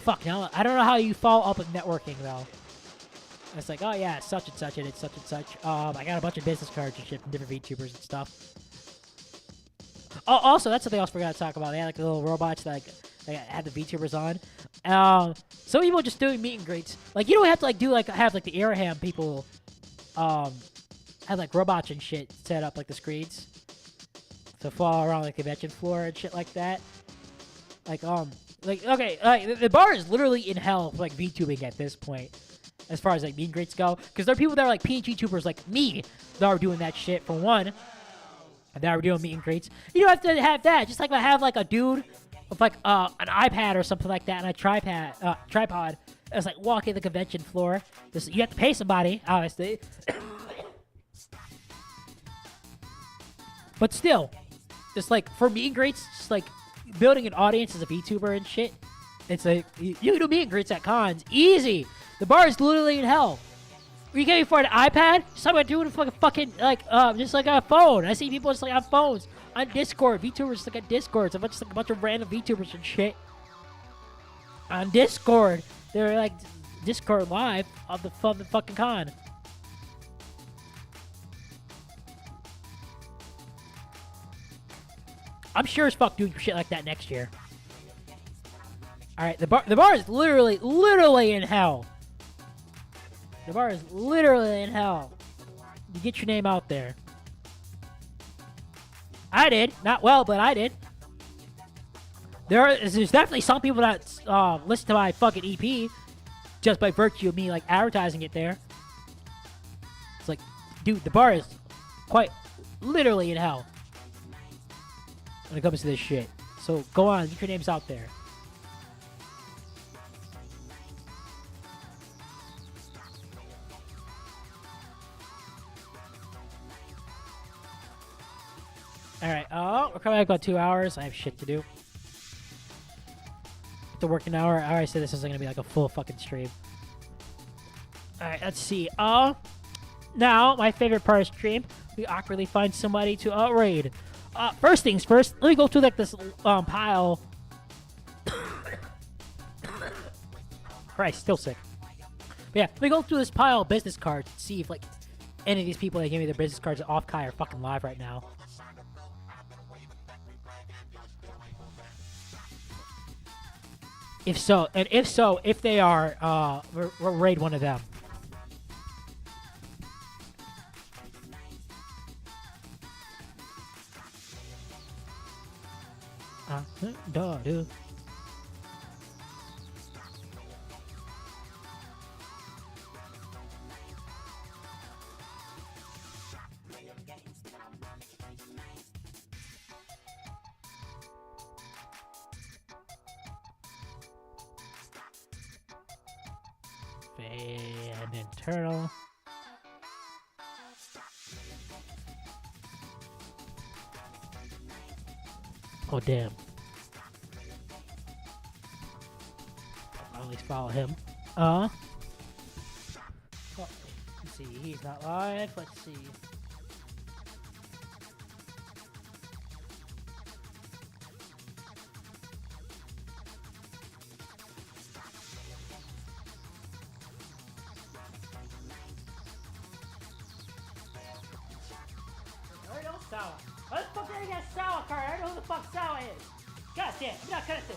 Fuck, now I don't know how you follow up with networking though. It's like, oh yeah, it's such and such and it's such and such. I got a bunch of business cards and shit from different VTubers and stuff. Oh, also, that's something else I forgot to talk about. They had like the little robots that like they had the VTubers on. Some people just doing meet and greets. Like, you don't have to like do like have like the Airham people have like robots and shit set up like the screens to follow around like the convention floor and shit like that. Like, okay, the bar is literally in hell for, like, VTubing at this point, as far as, like, meet and greets go. Because there are people that are, like, PNG tubers like me that are doing that shit, for one. And that are doing meet and greets. You don't have to have that. Just, like, I have, like, a dude with, like, an iPad or something like that and a tripod. It's, like, walking the convention floor. You have to pay somebody, obviously. But still, just, like, for meet and greets, just, like, building an audience as a VTuber and shit. It's like, you can do meet and greets at cons. Easy. The bar is literally in hell. You get me for an iPad? Someone doing fucking, like, just like a phone. I see people just like on phones. On Discord. VTubers just like on Discord. It's just like a bunch of random VTubers and shit. On Discord. They're like Discord live of the fucking con. I'm sure as fuck doing shit like that next year. Alright, the bar is literally in hell. The bar is literally in hell. You get your name out there. I did. Not well, but I did. There's definitely some people that listen to my fucking EP just by virtue of me like advertising it there. It's like, dude, the bar is quite literally in hell when it comes to this shit. So go on, get your names out there. Alright, we're coming back about 2 hours. I have shit to do. To work an hour. I already said this isn't gonna be like a full fucking stream. Alright, let's see. Now, my favorite part of stream, we awkwardly find somebody to raid. First things first, let me go through like this pile. Christ, still sick. But yeah, let me go through this pile of business cards and see if like any of these people that gave me their business cards at Offkai are fucking live right now. If so, if they are, we'll raid one of them. Dude. And internal. Oh damn. I'll at least follow him. Oh, let's see, he's not live. Let's see. Sawa. Why the fuck did I get a Sawa card? I don't know who the fuck Sawa is. God damn, I'm not good at this.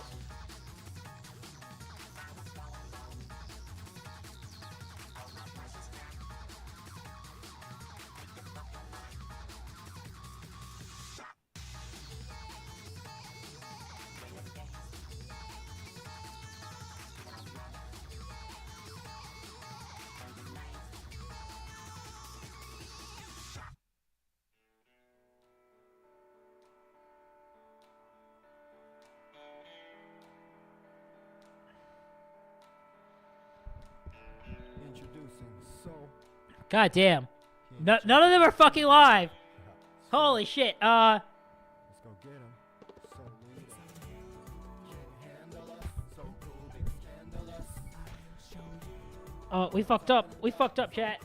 God damn. No, none of them are fucking live. Holy shit. Let's go get him. So loose. Can't handle us. So cool, baby, scandalous. Oh, we fucked up. We fucked up, chat.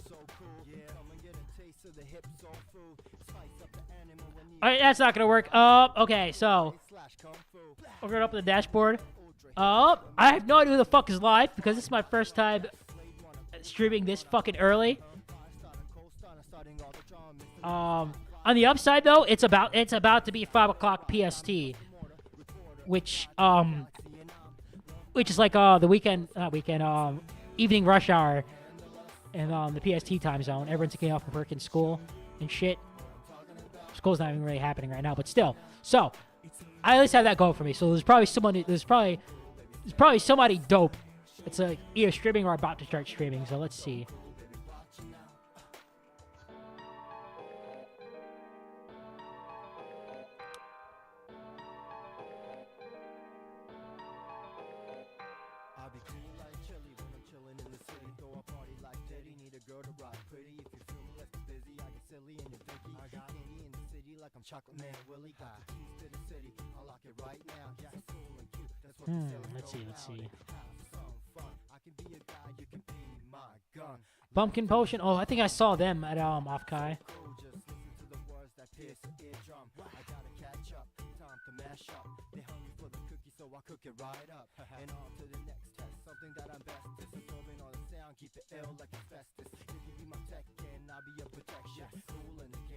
So cool. Yeah. Come and get a taste of the hip soul food. Spice up the animal when you Alright, that's not gonna work. Okay, so we're gonna open the dashboard. I have no idea who the fuck is live because this is my first time streaming this fucking early. On the upside though, it's about to be 5 o'clock PST, which is like the evening rush hour. And the PST time zone, everyone's getting off of work and school and shit. School's not even really happening right now, but still. So, I at least have that going for me. So there's probably somebody dope. It's like either streaming or about to start streaming. So let's see. Let's see. Pumpkin Potion. Oh, I think I saw them at Offkai.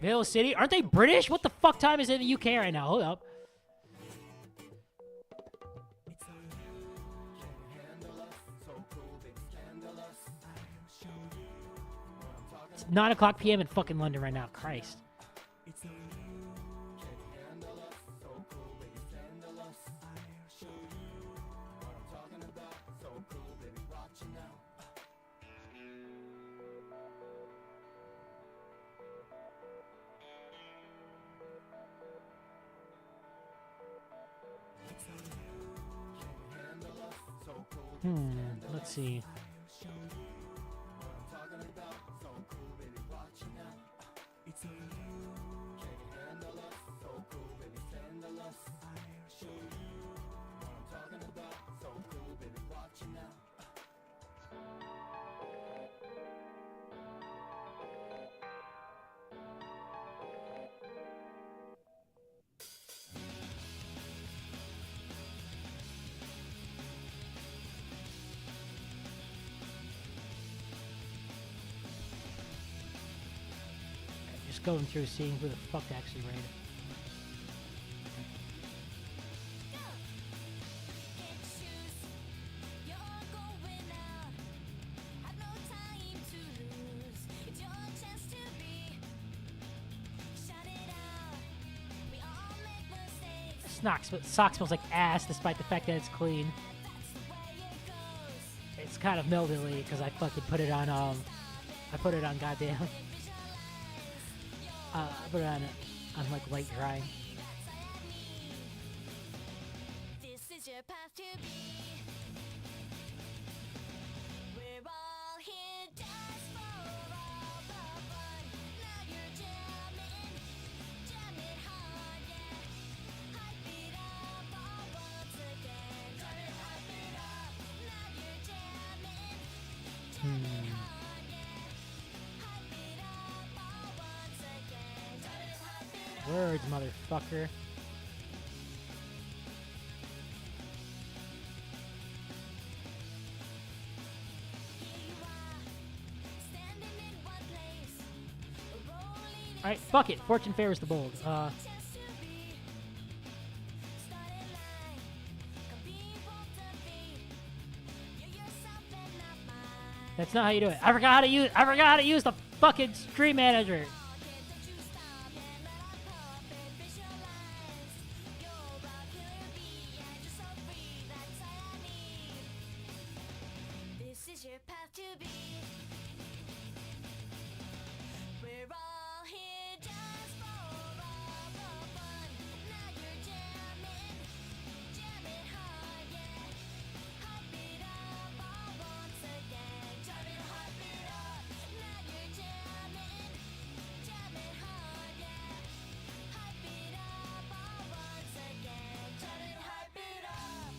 Vale City? Aren't they British? What the fuck time is it in the UK right now? Hold up. It's 9 o'clock p.m. in fucking London right now. Christ. Let's see. Going through seeing who the fuck actually rated. Sock smells like ass despite the fact that it's clean. It's kind of mildewy because I fucking put it on goddamn. I put it on like light drying. This is your path to be. We're all here just for all the fun. Now you're jamming, jam it hard, yeah. Hype it up all once again. Try to hype it up. Now you're jamming, jam it hard. Words, motherfucker. Alright, fuck it. Fortune favors the bold. That's not how you do it. I forgot how to use the fucking stream manager. your path to be. We're all here just for all the fun. Now you're jamming, jamming hard, yeah. Hype it up all once again. Jamming, hype it up. Now you're jamming, jamming hard, yeah. Hype it up all once again. Jamming, hype it up.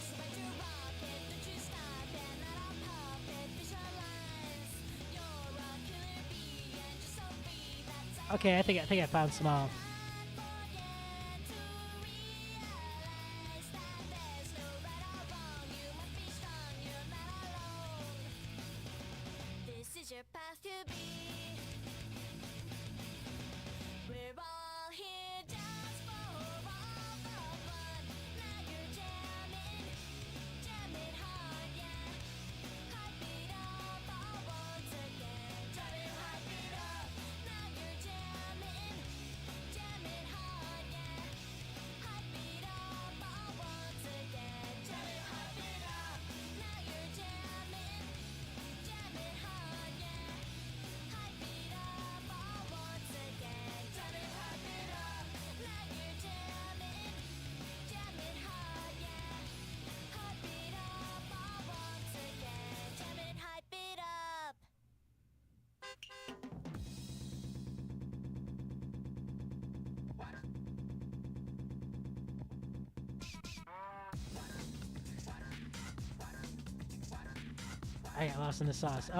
Spread your rocket, don't you stop, and let our puppet visualize. You're a killer bee, and you're so free. That's Okay, I think I found some. forget to realize that there's no right or wrong. You must be strong, you're not alone. This is your path to be. We're all here just for all the fun. Now you're jamming, jamming hard, yeah. Hype it up all once again. Jamming, hype it up. Now you're jamming, jamming hard, yeah. Hype it up all once again. Jamming, hype it up. Now you're jamming, jamming hard, yeah. Hype it up all once again. Jamming, hype it up. Now you're jamming, jamming hard, yeah. Hype it up all once again. Jamming, hype it up. I got lost in the sauce.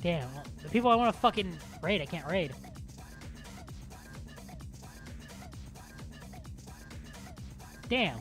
Damn, the people I want to fucking raid, I can't raid. Damn.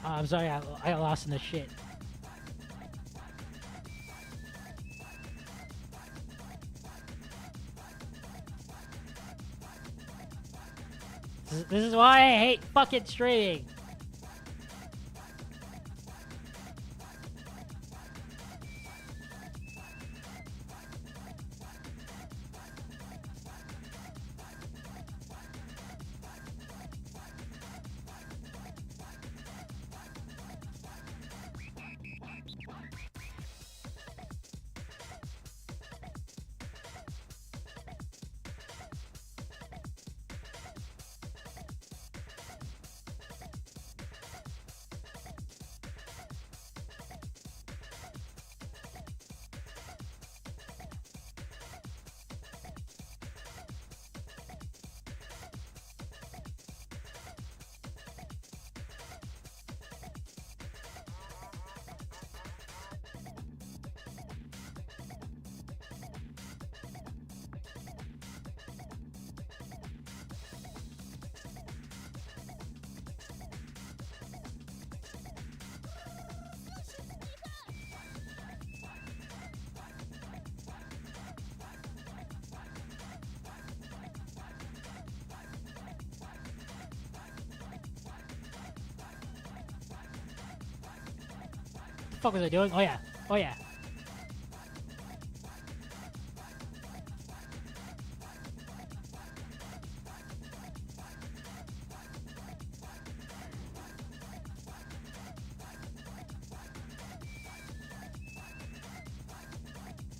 I'm sorry, I got lost in the shit. This is why I hate fucking streaming. fuck was I doing? Oh yeah. Oh yeah.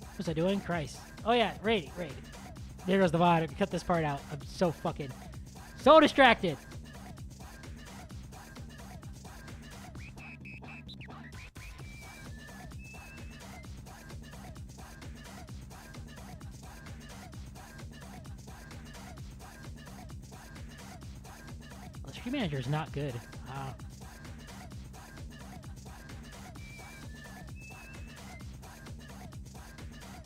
What was I doing? Christ. Oh yeah, raid. There goes the VOD. Cut this part out. I'm so distracted. The stream manager is not good. Wow.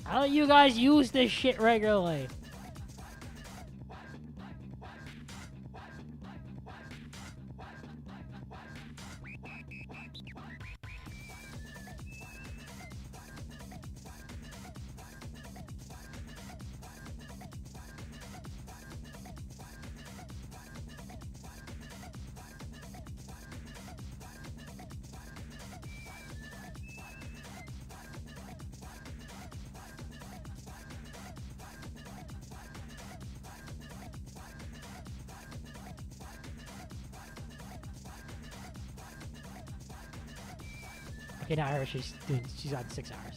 How do you guys use this shit regularly? Okay, now I heard she's on 6 hours.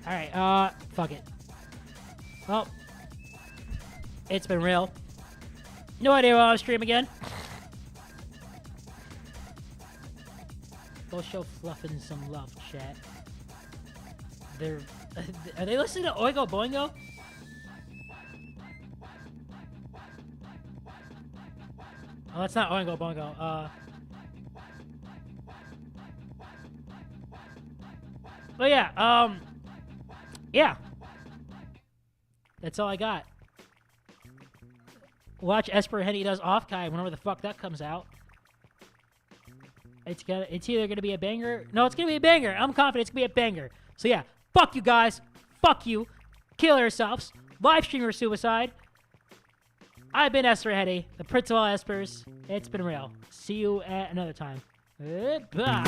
Alright, fuck it. Well, it's been real. No idea when I'll stream again. Go show Fluffin some love, chat. Are they listening to Oingo Boingo? Oh, that's not Oingo Boingo. But yeah, yeah. That's all I got. Watch Esper Henny does Offkai whenever the fuck that comes out. It's either gonna be a banger. No, it's gonna be a banger. I'm confident it's gonna be a banger. So yeah, fuck you guys. Fuck you. Kill yourselves. Live streamer suicide. I've been Esper Henny, the Prince of all Espers. It's been real. See you at another time. Bye.